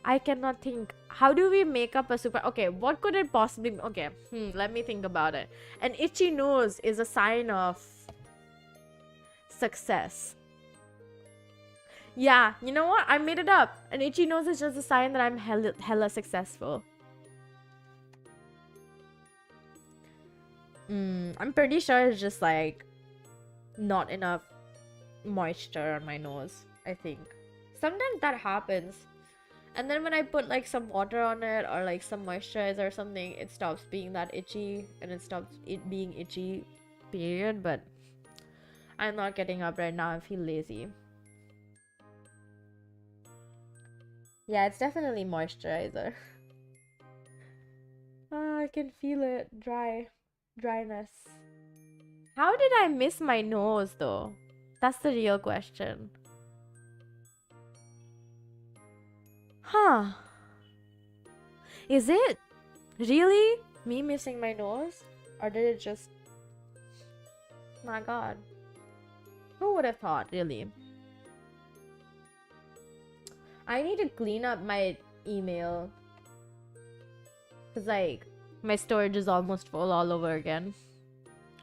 I cannot think. How do we make up a super... Okay, what could it possibly... Okay, let me think about it. An itchy nose is a sign of success. Yeah, you know what? I made it up. An itchy nose is just a sign that I'm hella successful. I'm pretty sure it's just like not enough moisture on my nose, I think. Sometimes that happens. And then when I put like some water on it or like some moisturizer or something, it stops being that itchy and it stops it being itchy, period. But I'm not getting up right now. I feel lazy. Yeah, it's definitely moisturizer. I can feel it. Dryness. How did I miss my nose though? That's the real question. Huh. Is it really me missing my nose? Or did it just... My god. Who would have thought, really? I need to clean up my email. Cause like, my storage is almost full all over again.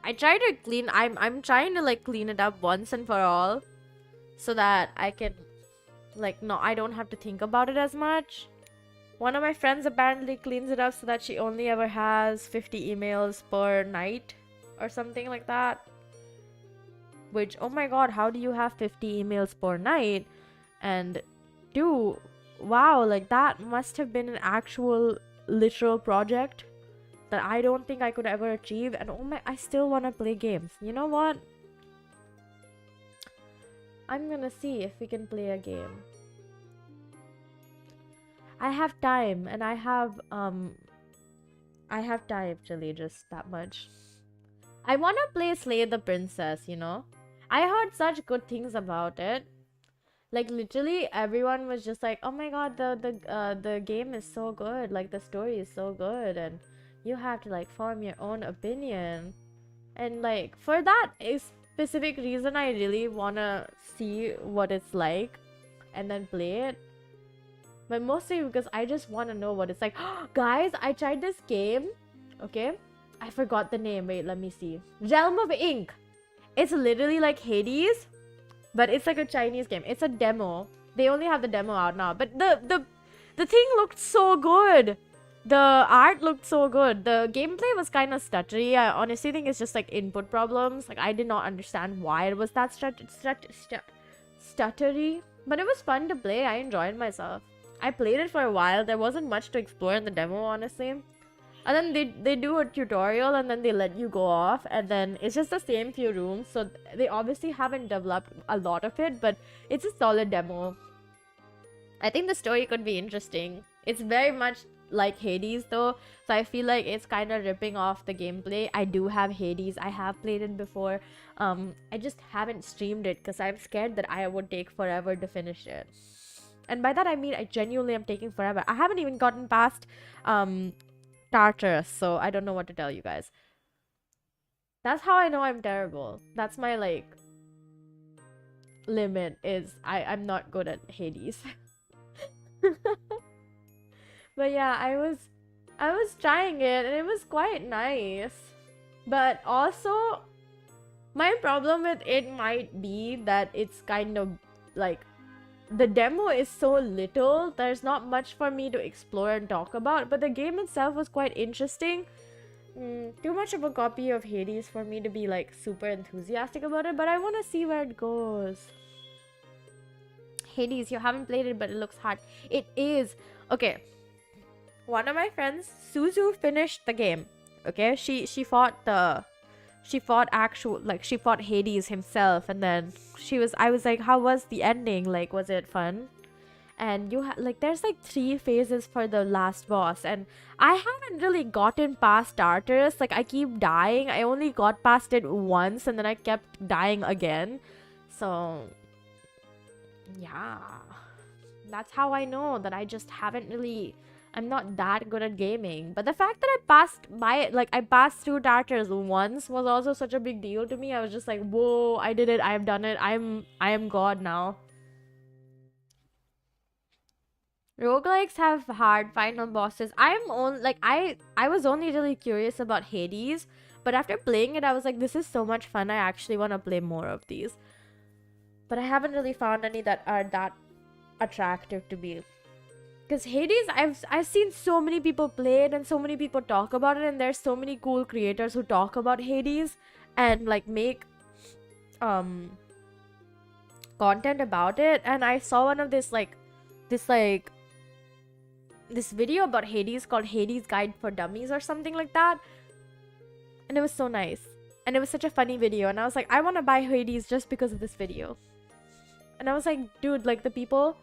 I try to clean... I'm trying to like clean it up once and for all. So that I can... Like, no, I don't have to think about it as much. One of my friends apparently cleans it up so that she only ever has 50 emails per night or something like that. Which, oh my god, how do you have 50 emails per night? And two, wow, like that must have been an actual literal project that I don't think I could ever achieve. And oh my, I still want to play games. You know what? I'm gonna see if we can play a game. I have time, and I have time actually, just that much. I want to play Slay the Princess, you know? I heard such good things about it. Like literally everyone was just like, "Oh my god, the game is so good. Like the story is so good and you have to like form your own opinion." And like for that specific reason I really want to see what it's like and then play it. But mostly because I just want to know what it's like. Guys, I tried this game. Okay? I forgot the name. Wait, let me see. Realm of Ink. It's literally like Hades, but it's like a Chinese game. It's a demo. They only have the demo out now. But the thing looked so good. The art looked so good. The gameplay was kind of stuttery. I honestly think it's just like input problems. Like I did not understand why it was that stuttery. But it was fun to play. I enjoyed myself. I played it for a while. There wasn't much to explore in the demo, honestly. And then they do a tutorial and then they let you go off. And then it's just the same few rooms. So they obviously haven't developed a lot of it. But it's a solid demo. I think the story could be interesting. It's very much like Hades though. So I feel like it's kind of ripping off the gameplay. I do have Hades. I have played it before. I just haven't streamed it because I'm scared that I would take forever to finish it. And by that I mean I genuinely am taking forever. I haven't even gotten past Tartarus, so I don't know what to tell you guys. That's how I know I'm terrible. That's my like limit is I'm not good at Hades. But yeah, I was trying it and it was quite nice. But also my problem with it might be that it's kind of like the demo is so little, there's not much for me to explore and talk about, but the game itself was quite interesting. Too much of a copy of Hades for me to be like super enthusiastic about it, but I want to see where it goes. Hades, you haven't played it, but it looks hard. It is. Okay. One of my friends, Suzu, finished the game. Okay? She fought Hades himself, and then I was like, how was the ending? Like, was it fun? And there's like 3 phases for the last boss, and I haven't really gotten past Tartarus. Like, I keep dying. I only got past it once, and then I kept dying again. So, yeah. That's how I know that I just haven't really... I'm not that good at gaming. But the fact that I passed through Tartarus once was also such a big deal to me. I was just like, whoa, I did it. I have done it. I am God now. Roguelikes have hard final bosses. I was only really curious about Hades, but after playing it, I was like, this is so much fun. I actually want to play more of these. But I haven't really found any that are that attractive to me. Because Hades, I've seen so many people play it and so many people talk about it, and there's so many cool creators who talk about Hades and like make content about it. And I saw one of this video about Hades called Hades Guide for Dummies or something like that, and it was so nice and it was such a funny video, and I was like, I want to buy Hades just because of this video. And I was like, dude, like the people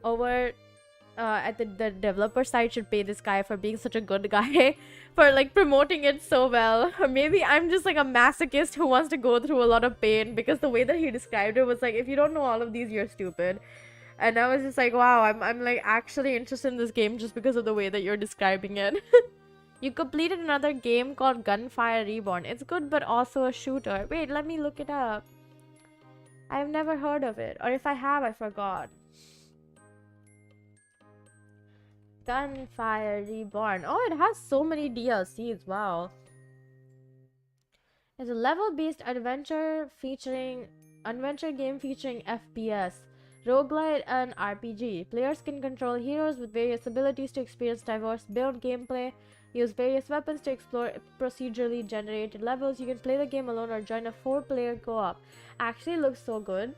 over at the developer side should pay this guy for being such a good guy for like promoting it so well. Or maybe I'm just like a masochist who wants to go through a lot of pain, because the way that he described it was like, if you don't know all of these, you're stupid. And I was just like, wow, I'm like actually interested in this game just because of the way that you're describing it. You completed another game called Gunfire Reborn. It's good, but also a shooter. Wait, let me look it up. I've never heard of it, or if I have, I forgot. Gunfire Reborn. Oh, it has so many DLCs. Wow. It's a level-based adventure game featuring FPS, roguelite, and RPG. Players can control heroes with various abilities to experience diverse build gameplay, use various weapons to explore procedurally generated levels. You can play the game alone or join a 4-player co-op. Actually looks so good.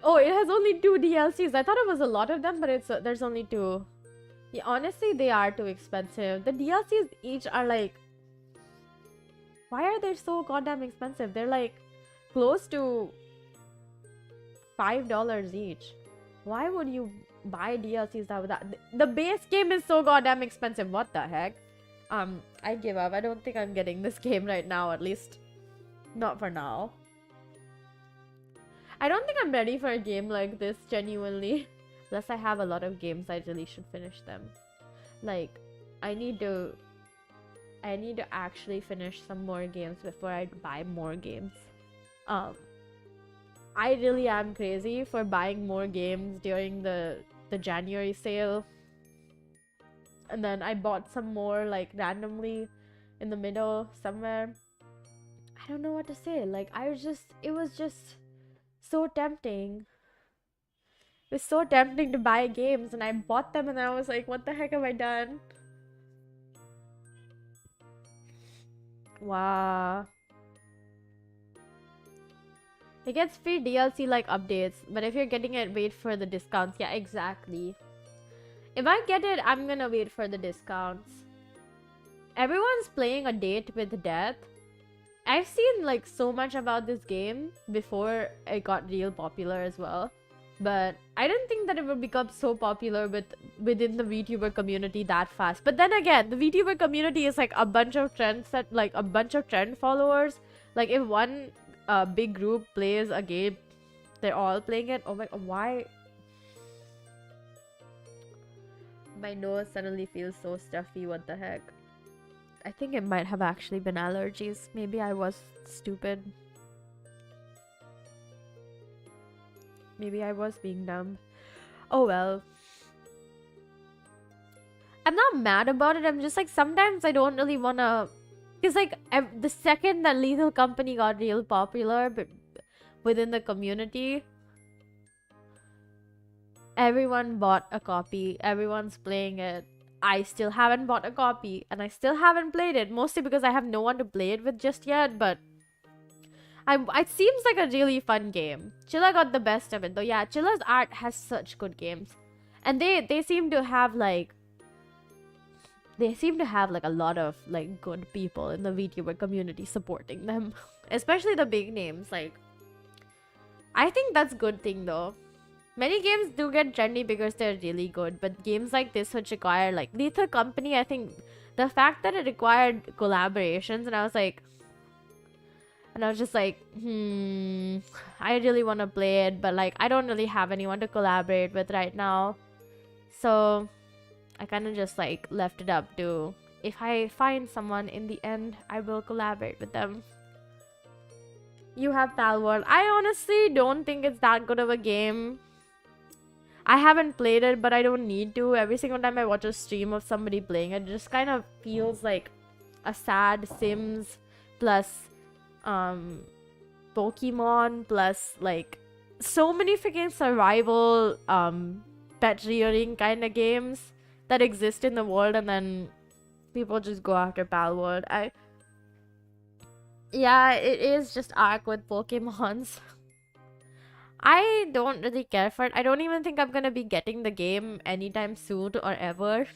Oh, it has only 2 DLCs. I thought it was a lot of them, but there's only 2. Yeah, honestly, they are too expensive. The DLCs each are like, why are they so goddamn expensive? They're like close to $5 each. Why would you buy DLCs that with that? The base game is so goddamn expensive. What the heck? I give up. I don't think I'm getting this game right now, at least not for now. I don't think I'm ready for a game like this, genuinely. Plus, I have a lot of games. I really should finish them. Like, I need to actually finish some more games before I buy more games. I really am crazy for buying more games during the January sale. And then I bought some more like randomly in the middle somewhere. I don't know what to say. Like, it was just so tempting. It was so tempting to buy games, and I bought them, and I was like, what the heck have I done? Wow. It gets free DLC like updates, but if you're getting it, wait for the discounts. Yeah, exactly. If I get it, I'm gonna wait for the discounts. Everyone's playing A Date with Death. I've seen like so much about this game before it got real popular as well. But I didn't think that it would become so popular within the VTuber community that fast. But then again, the VTuber community is like a bunch of trend followers. Like if one big group plays a game, they're all playing it. Oh my god, why? My nose suddenly feels so stuffy. What the heck? I think it might have actually been allergies. Maybe I was stupid. Maybe I was being dumb. Oh well. I'm not mad about it. I'm just like, sometimes I don't really wanna... Because like, the second that Lethal Company got real popular but within the community, everyone bought a copy. Everyone's playing it. I still haven't bought a copy, and I still haven't played it, mostly because I have no one to play it with just yet, but it seems like a really fun game. Chilla got the best of it though. Yeah, Chilla's art has such good games. And they seem to have like a lot of like good people in the VTuber community supporting them. Especially the big names. Like, I think that's a good thing though. Many games do get trendy because they're really good, but games like this which require like Lethal Company, I think the fact that it required collaborations, and I was just like, I really want to play it, but like I don't really have anyone to collaborate with right now. So I kind of just like left it up to, if I find someone in the end, I will collaborate with them. You have Palworld. I honestly don't think it's that good of a game. I haven't played it, but I don't need to. Every single time I watch a stream of somebody playing it, just kind of feels like a sad Sims plus Pokemon plus like so many freaking survival pet rearing kind of games that exist in the world, and then people just go after Palworld. Yeah, it is just Ark with Pokemons. I don't really care for it. I don't even think I'm gonna be getting the game anytime soon or ever.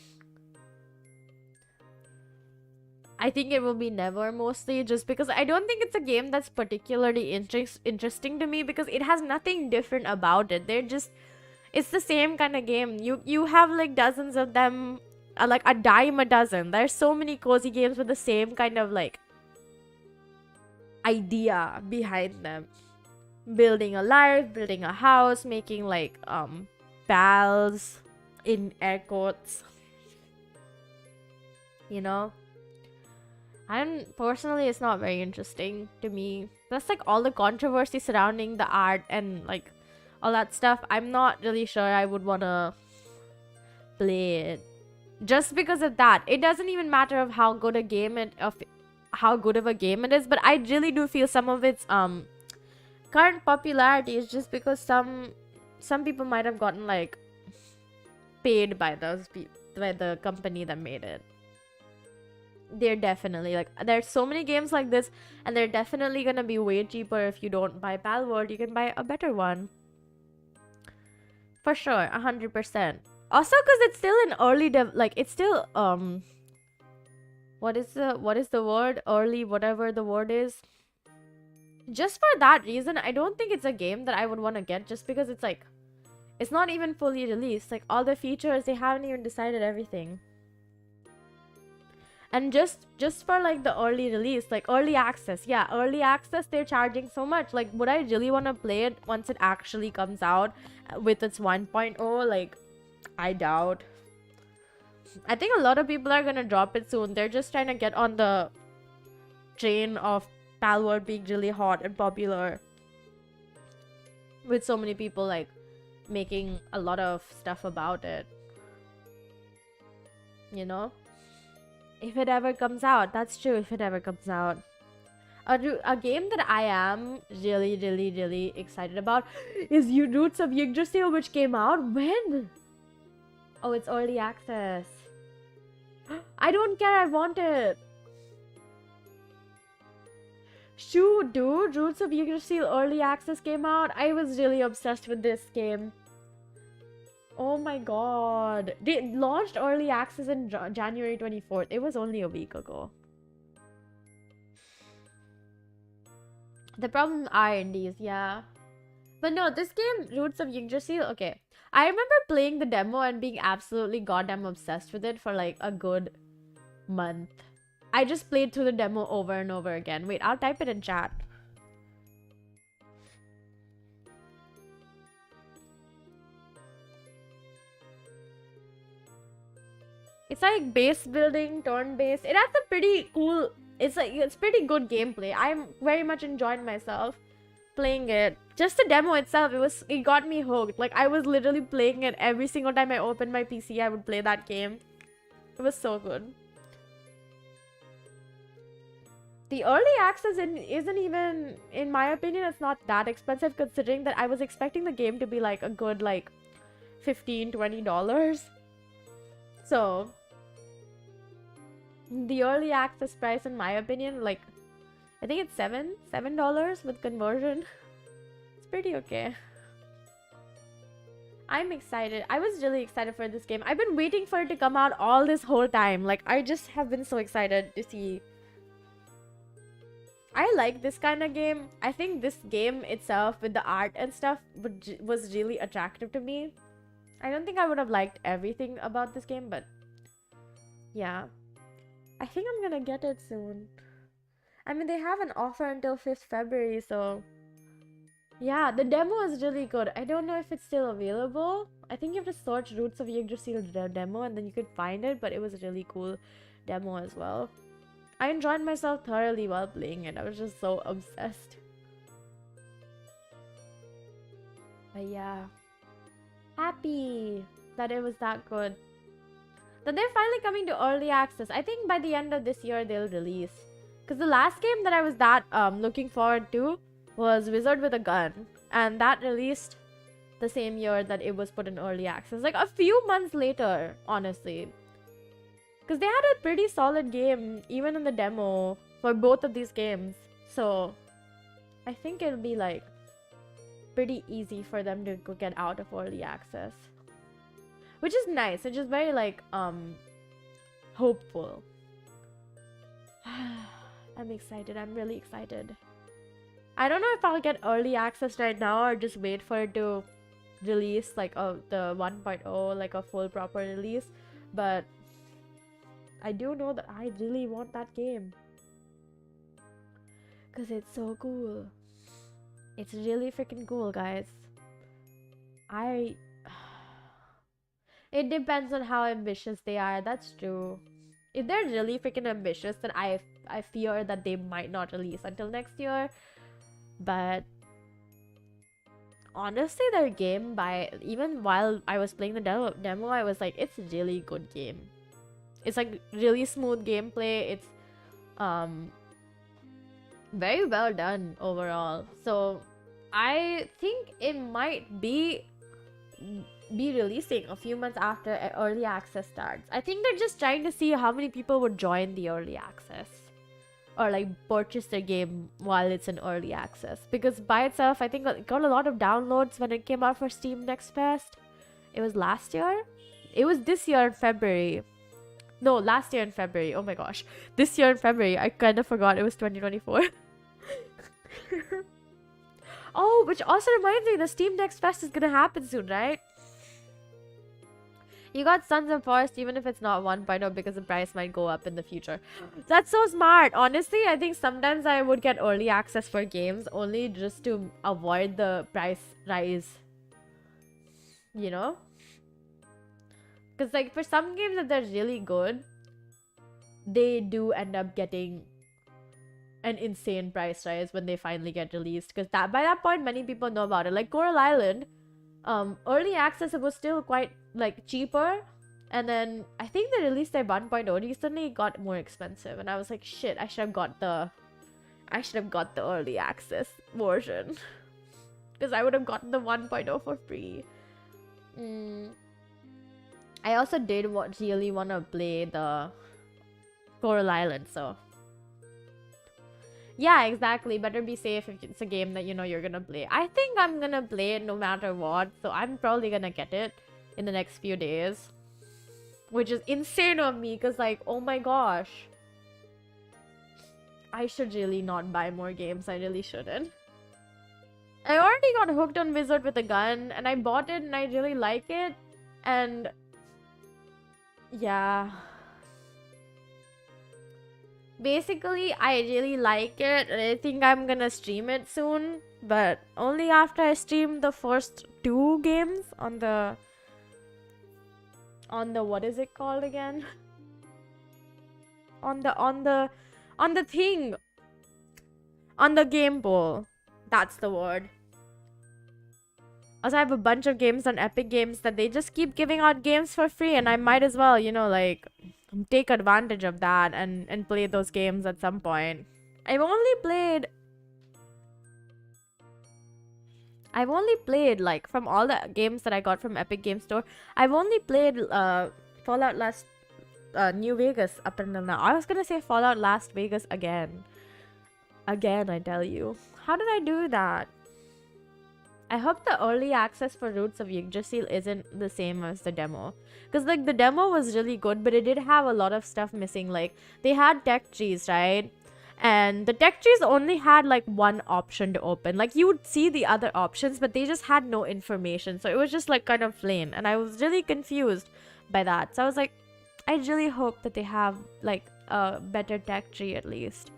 I think it will be never, mostly just because I don't think it's a game that's particularly interesting to me, because it has nothing different about it. It's the same kind of game. You have like dozens of them, like a dime a dozen. There's so many cozy games with the same kind of like idea behind them. Building a life, building a house, making like pals in air quotes, you know. Personally, it's not very interesting to me. Plus like all the controversy surrounding the art and like all that stuff, I'm not really sure I would want to play it just because of that. It doesn't even matter of how good of a game it is, but I really do feel some of its current popularity is just because some people might have gotten like paid by by the company that made it. They're definitely like, there's so many games like this, and they're definitely gonna be way cheaper if you don't buy Palworld. You can buy a better one. For sure, 100%. Also, because it's still in early like it's still what is the word? Early, whatever the word is. Just for that reason, I don't think it's a game that I would want to get, just because it's like it's not even fully released. Like all the features, they haven't even decided everything. And just for like the early release, like early access, yeah, early access, they're charging so much. Like, would I really want to play it once it actually comes out with its 1.0? Like, I doubt. I think a lot of people are gonna drop it soon. They're just trying to get on the train of Palworld being really hot and popular, with so many people like making a lot of stuff about it, you know. If it ever comes out, that's true. If it ever comes out, a game that I am really excited about is Roots of Yggdrasil, which came out when? Oh, it's early access. I don't care. I want it. Shoot, dude. Roots of Yggdrasil early access came out. I was really obsessed with this game. Oh my god. They launched early access in January 24th. It was only a week ago. The problem are indies, yeah. But no, this game, Roots of Yggdrasil, okay. I remember playing the demo and being absolutely goddamn obsessed with it for like a good month. I just played through the demo over and over again. Wait, I'll type it in chat. It's like base building, turn-based. It has a pretty cool... It's pretty good gameplay. I'm very much enjoying myself playing it. Just the demo itself, it got me hooked. Like, I was literally playing it every single time I opened my PC. I would play that game. It was so good. The early access isn't even, in my opinion, it's not that expensive, considering that I was expecting the game to be like a good like $15-20. So the early access price, in my opinion, like I think it's $7 with conversion. It's pretty okay. I'm excited. I was really excited for this game. I've been waiting for it to come out all this whole time. Like, I just have been so excited to see. I like this kind of game. I think this game itself with the art and stuff was really attractive to me. I don't think I would have liked everything about this game, but yeah. I think I'm gonna get it soon. I mean, they have an offer until 5th February, so yeah, the demo is really good. I don't know if it's still available. I think you have to search Roots of Yggdrasil demo and then you could find it, but it was a really cool demo as well. I enjoyed myself thoroughly while playing it. I was just so obsessed. But yeah, happy that it was that good. That they're finally coming to early access. I think by the end of this year they'll release. Because the last game that I was that looking forward to was Wizard with a Gun. And that released the same year that it was put in early access. Like a few months later, honestly. Because they had a pretty solid game, even in the demo, for both of these games. So, I think it'll be like pretty easy for them to get out of early access. Which is nice. Which is very like, hopeful. I'm excited. I'm really excited. I don't know if I'll get early access right now or just wait for it to release like the 1.0, like a full proper release. But I do know that I really want that game. Because it's so cool. It's really freaking cool, guys. It depends on how ambitious they are. That's true. If they're really freaking ambitious, then I fear that they might not release until next year. But honestly, their game, even while I was playing the demo, I was like, it's a really good game. It's like really smooth gameplay. It's very well done overall. So I think it might be releasing a few months after early access starts. I think they're just trying to see how many people would join the early access or like purchase their game while it's in early access, because by itself I think it got a lot of downloads when it came out for Steam Next Fest. It was last year? It was this year in February. No, last year in February. Oh my gosh. This year in February. I kind of forgot it was 2024. Oh, which also reminds me, the Steam Next Fest is gonna happen soon, right? You got Sons of Forest even if it's not 1.0 because the price might go up in the future. That's so smart. Honestly, I think sometimes I would get early access for games only just to avoid the price rise. You know? Because like for some games that they're really good, they do end up getting an insane price rise when they finally get released. Because that by that point, many people know about it. Like Coral Island, early access, it was still quite like cheaper, and then I think they released their 1.0 recently. It got more expensive, and I was like, shit, I should have got the early access version because I would have gotten the 1.0 for free. I also did really want to play the Coral Island, so yeah, exactly. Better be safe if it's a game that you know you're gonna play. I think I'm gonna play it no matter what, so I'm probably gonna get it in the next few days, which is insane of me because like, oh my gosh, I should really not buy more games. I really shouldn't. I already got hooked on Wizard with a Gun, and I bought it and I really like it, and yeah, basically I really like it and I think I'm gonna stream it soon, but only after I stream the first 2 games on the what is it called again? on the thing, on the game bowl. That's the word. Also, I have a bunch of games on Epic Games that they just keep giving out games for free, and I might as well, you know, like take advantage of that and play those games at some point. I've only played like from all the games that I got from Epic Game Store. I've only played Fallout New Vegas up until now. I was gonna say Fallout Las Vegas again, I tell you. How did I do that? I hope the early access for Roots of Yggdrasil isn't the same as the demo. Because, like, the demo was really good, but it did have a lot of stuff missing. Like, they had tech trees, right? And the tech trees only had, like, one option to open. Like, you would see the other options, but they just had no information. So it was just, like, kind of plain. And I was really confused by that. So I was like, I really hope that they have, like, a better tech tree at least.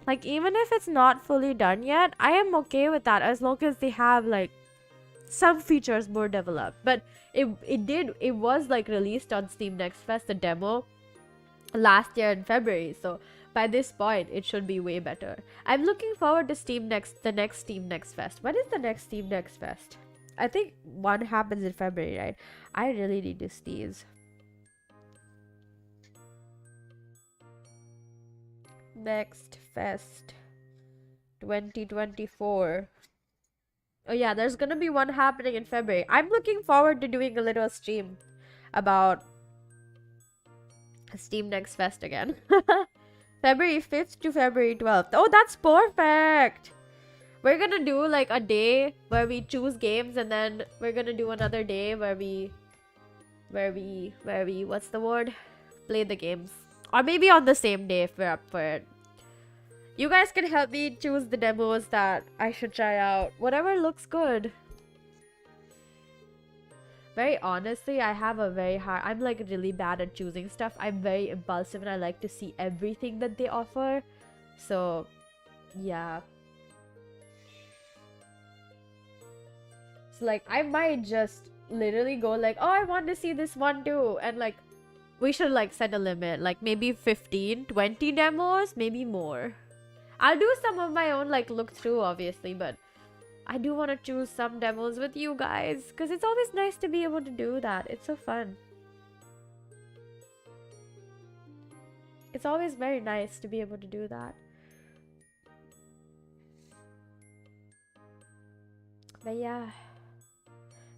Like, even if it's not fully done yet, I am okay with that as long as they have, like, some features more developed. But it was, like, released on Steam Next Fest, the demo, last year in February. So, by this point, it should be way better. I'm looking forward to the next Steam Next Fest. When is the next Steam Next Fest? I think one happens in February, right? I really need to sneeze. Next Fest 2024. Oh yeah, there's gonna be one happening in February. I'm looking forward to doing a little stream about Steam Next Fest again. February 5th to February 12th. Oh, that's perfect. We're gonna do like a day where we choose games, and then we're gonna do another day where we what's the word? Play the games. Or maybe on the same day if we're up for it. You guys can help me choose the demos that I should try out. Whatever looks good. Very honestly, I have a very hard... I'm like really bad at choosing stuff. I'm very impulsive and I like to see everything that they offer. So, yeah. So, like, I might just literally go like, oh, I want to see this one too. And like, we should like set a limit. Like maybe 15, 20 demos, maybe more. I'll do some of my own like look through obviously, but I do want to choose some demos with you guys because it's always nice to be able to do that. It's so fun. It's always very nice to be able to do that. But yeah,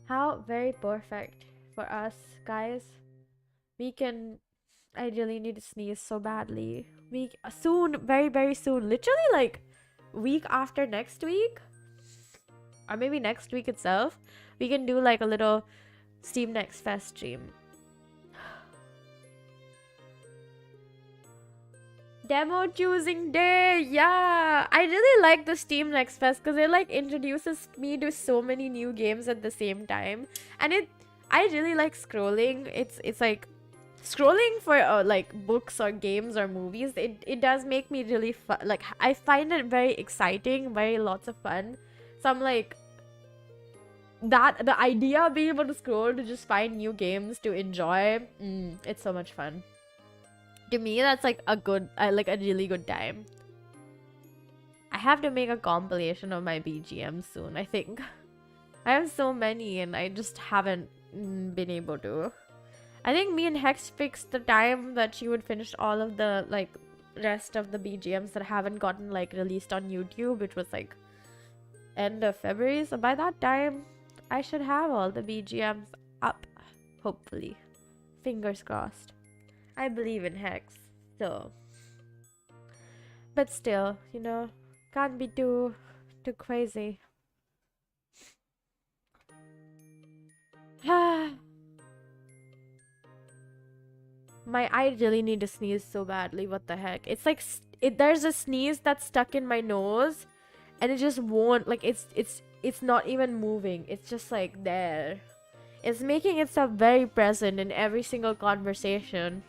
how very perfect for us guys. We can... I really need to sneeze so badly. Soon, very, very soon. Literally like week after next week. Or maybe next week itself. We can do like a little Steam Next Fest stream. Demo choosing day, yeah. I really like the Steam Next Fest because it like introduces me to so many new games at the same time, and I really like scrolling. It's like scrolling for like books or games or movies. It does make me really fun. Like I find it very exciting, very lots of fun. So I'm like that the idea of being able to scroll to just find new games to enjoy. It's so much fun. To me, that's like a good, like a really good time. I have to make a compilation of my BGMs soon, I think. I have so many and I just haven't been able to. I think me and Hex fixed the time that she would finish all of the like rest of the BGMs that haven't gotten like released on YouTube, which was like end of February. So by that time, I should have all the BGMs up, hopefully. Fingers crossed. I believe in Hex, so. But still, you know, can't be too crazy. I really need to sneeze so badly. What the heck? It's like there's a sneeze that's stuck in my nose, and it just won't. Like it's not even moving. It's just like there. It's making itself very present in every single conversation.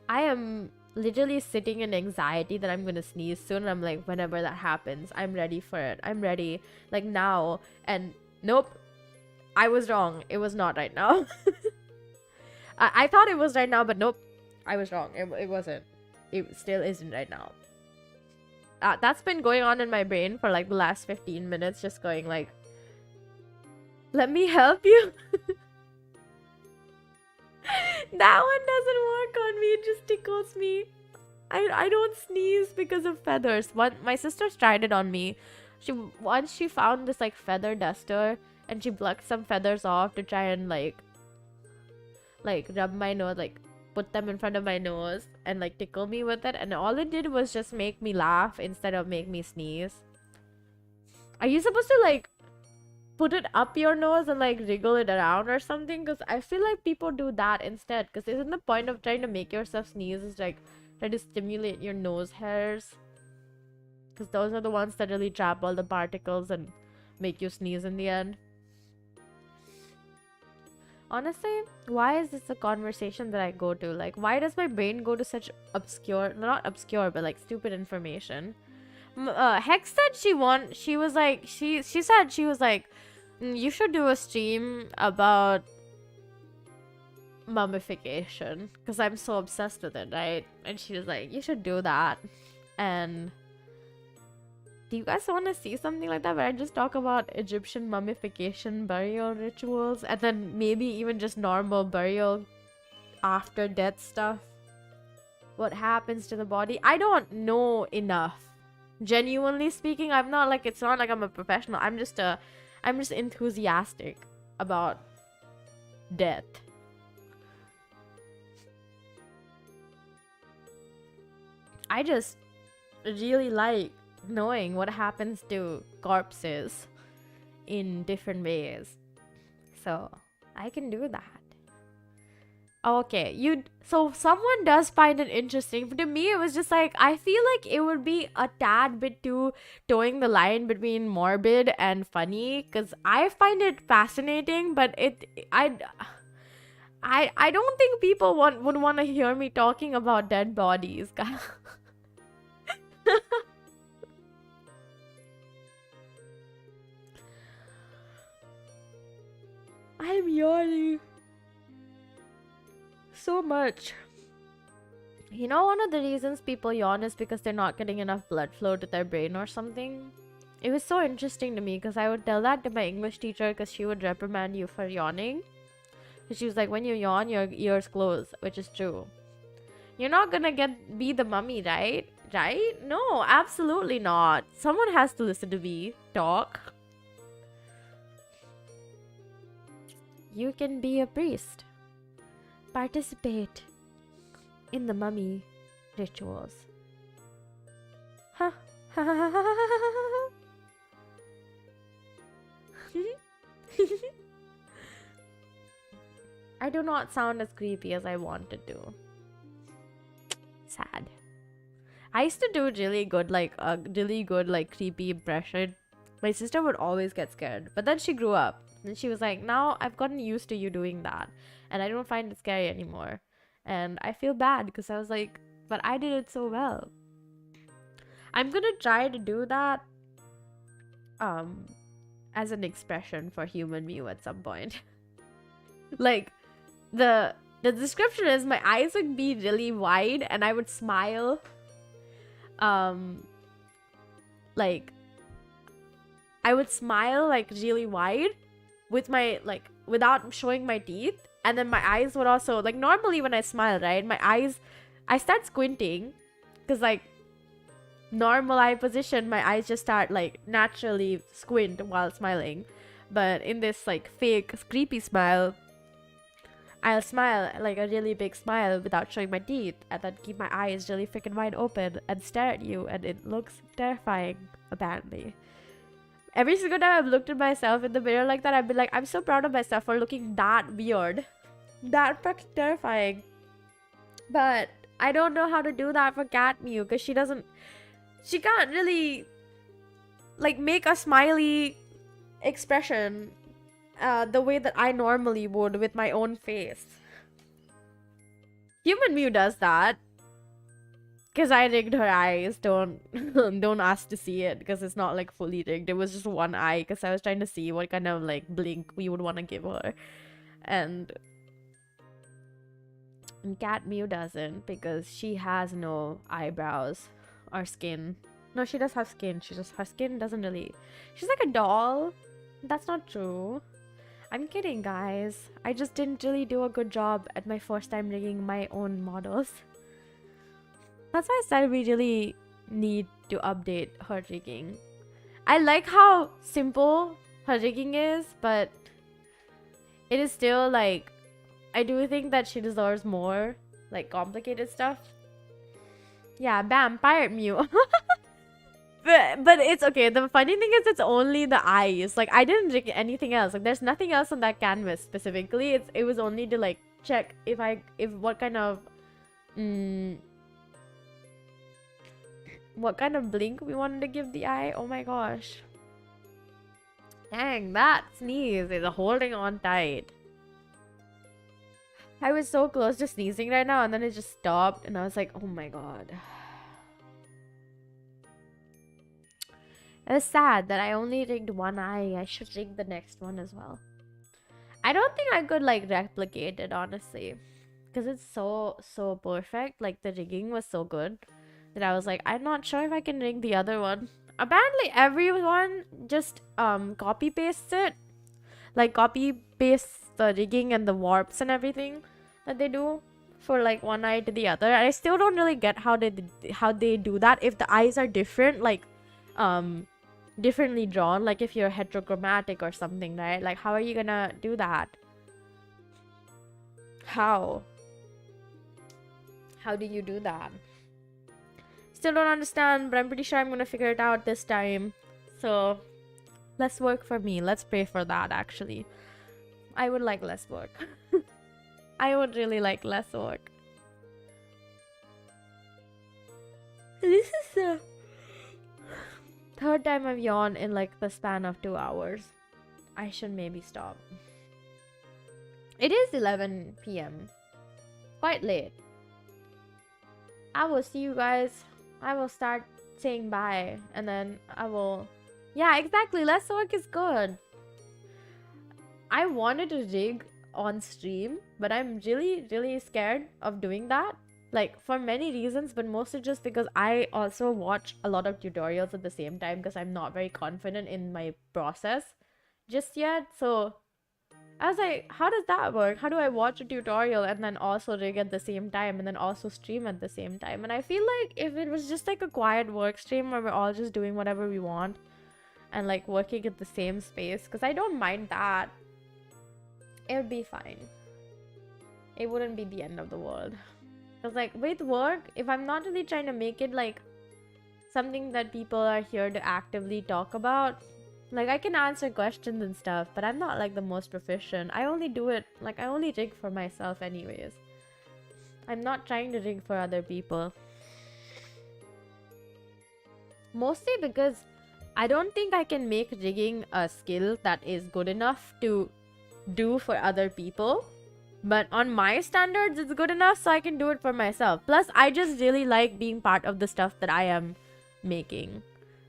I am literally sitting in anxiety that I'm gonna sneeze soon. I'm like, whenever that happens, I'm ready for it. I'm ready, like now. And nope, I was wrong. It was not right now. I thought it was right now, but nope, I was wrong. It wasn't. It still isn't right now. That's been going on in my brain for like the last 15 minutes, just going like, let me help you. That one doesn't work on me. It just tickles me. I don't sneeze because of feathers. My sister's tried it on me. Once she found this like feather duster and she plucked some feathers off to try and like rub my nose, like put them in front of my nose and like tickle me with it, and all it did was just make me laugh instead of make me sneeze. Are you supposed to like put it up your nose and like wriggle it around or something? Because I feel like people do that instead. Because isn't the point of trying to make yourself sneeze is like try to stimulate your nose hairs? Because those are the ones that really trap all the particles and make you sneeze in the end. Honestly, why is this a conversation that I go to? Like, why does my brain go to such obscure, not obscure, but like stupid information? Hex said she was like, she said she was like, you should do a stream about mummification because I'm so obsessed with it, right? And she was like, you should do that. And do you guys want to see something like that where I just talk about Egyptian mummification burial rituals and then maybe even just normal burial after death stuff? What happens to the body? I don't know enough. Genuinely speaking, I'm not like, it's not like I'm a professional. I'm just enthusiastic about death. I just really like knowing what happens to corpses in different ways. So I can do that. Okay, so someone does find it interesting. But to me, it was just like, I feel like it would be a tad bit too towing the line between morbid and funny, because I find it fascinating, but I don't think people would want to hear me talking about dead bodies. I'm yawning so much. You know, one of the reasons people yawn is because they're not getting enough blood flow to their brain or something. It was so interesting to me because I would tell that to my English teacher because she would reprimand you for yawning. She was like, when you yawn, your ears close, which is true. You're not gonna be the mummy, right? Right? No, absolutely not. Someone has to listen to me talk. You can be a priest. Participate in the mummy rituals. Huh? I do not sound as creepy as I wanted to. Sad. I used to do really good, like creepy impression. My sister would always get scared, but then she grew up and she was like, now I've gotten used to you doing that and I don't find it scary anymore. And I feel bad because I was like, but I did it so well. I'm gonna try to do that as an expression for human mew at some point. Like the description is my eyes would be really wide and I would smile like I would smile like really wide with my like without showing my teeth, and then my eyes would also like normally when I smile, right, my eyes, I start squinting because like normal eye position my eyes just start like naturally squint while smiling, but in this like fake creepy smile I'll smile like a really big smile without showing my teeth and then keep my eyes really freaking wide open and stare at you, and it looks terrifying apparently. Every single time I've looked at myself in the mirror like that, I've been like, I'm so proud of myself for looking that weird, that fucking terrifying. But I don't know how to do that for Cat Mew because she can't really like make a smiley expression the way that I normally would with my own face. Human Mew does that because I rigged her eyes. Don't ask to see it because it's not like fully rigged. It was just one eye because I was trying to see what kind of like blink we would want to give her, and Cat Mew doesn't because she has no eyebrows or skin. No, she does have skin. Her skin doesn't really. She's like a doll. That's not true. I'm kidding, guys. I just didn't really do a good job at my first time rigging my own models. That's why I said we really need to update her rigging. I like how simple her rigging is, but it is still like, I do think that she deserves more like complicated stuff. Yeah, bam, pirate Mew. But it's okay. The funny thing is it's only the eyes. Like I didn't rig anything else. Like there's nothing else on that canvas specifically. It was only to like check if what kind of blink we wanted to give the eye. Oh my gosh. Dang, that sneeze is holding on tight. I was so close to sneezing right now and then it just stopped and I was like, oh my god. It was sad that I only rigged one eye. I should rig the next one as well. I don't think I could like replicate it honestly, because it's so perfect. Like the rigging was so good that I was like, I'm not sure if I can rig the other one. Apparently everyone just copy pastes it, like copy pastes the rigging and the warps and everything that they do for like one eye to the other. I still don't really get how they do that if the eyes are different, like differently drawn, like if you're heterochromatic or something, right? Like how are you gonna do that? How do you do that? Still don't understand, but I'm pretty sure I'm gonna figure it out this time. So less work for me. Let's pray for that. Actually, I would like less work. I would really like less work. This is the third time I've yawned in like the span of 2 hours. I should maybe stop. It is 11 p.m. Quite late. I will see you guys. I will start saying bye and then I will... Yeah, exactly. Less work is good. I wanted to rig on stream, but I'm really scared of doing that. Like for many reasons, but mostly just because I also watch a lot of tutorials at the same time because I'm not very confident in my process just yet. So I was like, how does that work? How do I watch a tutorial and then also rig at the same time and then also stream at the same time? And I feel like if it was just like a quiet work stream where we're all just doing whatever we want and like working at the same space, because I don't mind that, it would be fine. It wouldn't be the end of the world. Because like with work, if I'm not really trying to make it like something that people are here to actively talk about, Like, I can answer questions and stuff, but I'm not like the most proficient. I only do it, like, I only rig for myself anyways. I'm not trying to rig for other people. Mostly because I don't think I can make rigging a skill that is good enough to do for other people. But on my standards, it's good enough so I can do it for myself. Plus, I just really like being part of the stuff that I am making.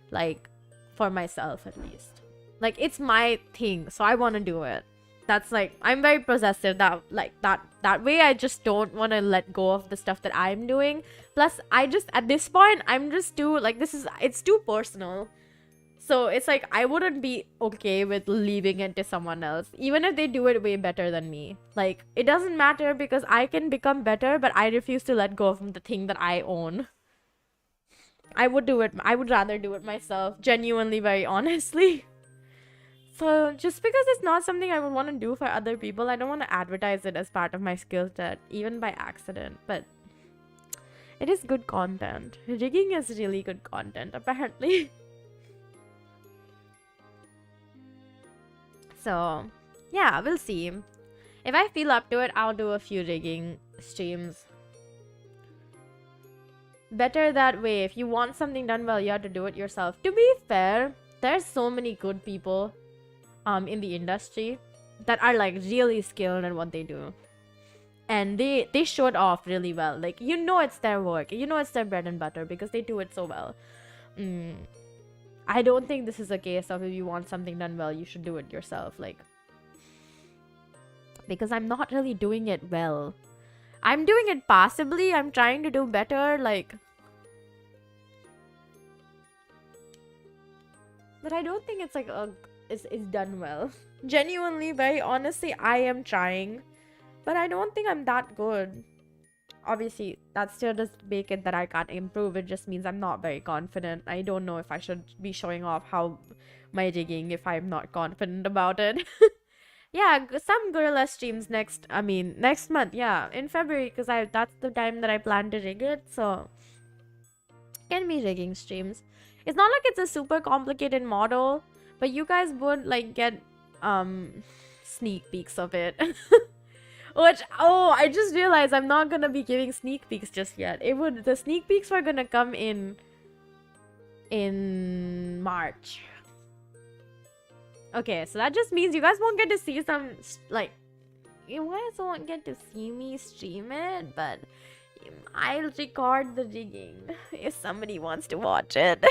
Like, for myself at least. Like, it's my thing, so I want to do it. That's like, I'm very possessive that way. I just don't want to let go of the stuff that I'm doing. Plus, I just, at this point, I'm just too, like, it's too personal. So it's like, I wouldn't be okay with leaving it to someone else, even if they do it way better than me. Like, it doesn't matter because I can become better, but I refuse to let go of the thing that I own. I would rather do it myself, genuinely, very honestly. So just because it's not something I would want to do for other people, I don't want to advertise it as part of my skill set, even by accident. But it is good content. Rigging is really good content, apparently. So, yeah, we'll see. If I feel up to it, I'll do a few rigging streams. Better that way. If you want something done well, you have to do it yourself. To be fair, there's so many good people in the industry that are like really skilled in what they do. And they show it off really well. Like, you know it's their work. You know it's their bread and butter because they do it so well. I don't think this is a case of if you want something done well, you should do it yourself. Like, because I'm not really doing it well. I'm doing it passably. I'm trying to do better. Like, but I don't think it's like it's done well. Genuinely, very honestly, I am trying, but I don't think I'm that good. Obviously, that still doesn't make it that I can't improve. It just means I'm not very confident. I don't know if I should be showing off how my rigging if I'm not confident about it. Yeah, some gorilla streams next month, yeah, in February, because that's the time that I plan to rig it. So can be rigging streams. It's not like it's a super complicated model, but you guys would like get sneak peeks of it. Which, oh, I just realized I'm not gonna be giving sneak peeks just yet. The sneak peeks were gonna come in March. Okay, so that just means you guys won't get to see some, like, you guys won't get to see me stream it, but I'll record the rigging if somebody wants to watch it.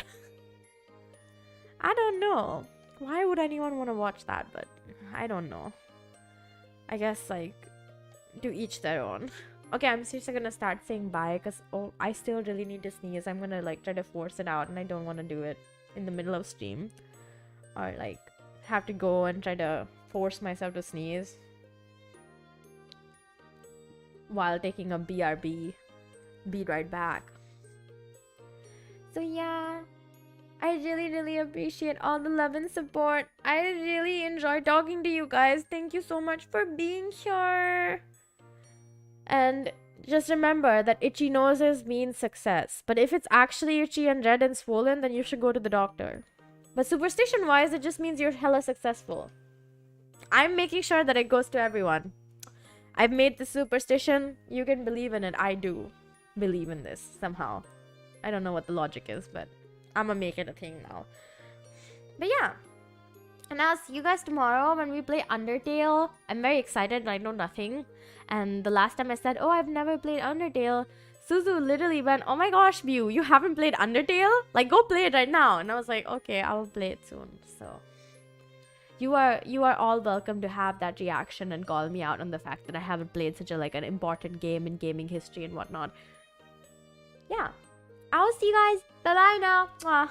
I don't know. Why would anyone want to watch that? But I don't know. I guess, like, to each their own. Okay, I'm seriously gonna start saying bye because, oh, I still really need to sneeze. I'm gonna, like, try to force it out and I don't want to do it in the middle of stream. Or, like, have to go and try to force myself to sneeze while taking a BRB. Be right back. So yeah, I really appreciate all the love and support. I really enjoy talking to you guys. Thank you so much for being here. And just remember that itchy noses means success. But if it's actually itchy and red and swollen, then you should go to the doctor. But superstition wise, it just means you're hella successful. I'm making sure that it goes to everyone. I've made the superstition. You can believe in it. I do believe in this somehow. I don't know what the logic is, but I'm gonna make it a thing now. But yeah. And I'll see you guys tomorrow when we play Undertale. I'm very excited. I know nothing. And the last time I said, oh, I've never played Undertale, Suzu literally went, oh my gosh, Mew, you haven't played Undertale? Like, go play it right now. And I was like, okay, I will play it soon. So you are all welcome to have that reaction and call me out on the fact that I haven't played such a an important game in gaming history and whatnot. Yeah. I will see you guys. Bye-bye now. Mwah.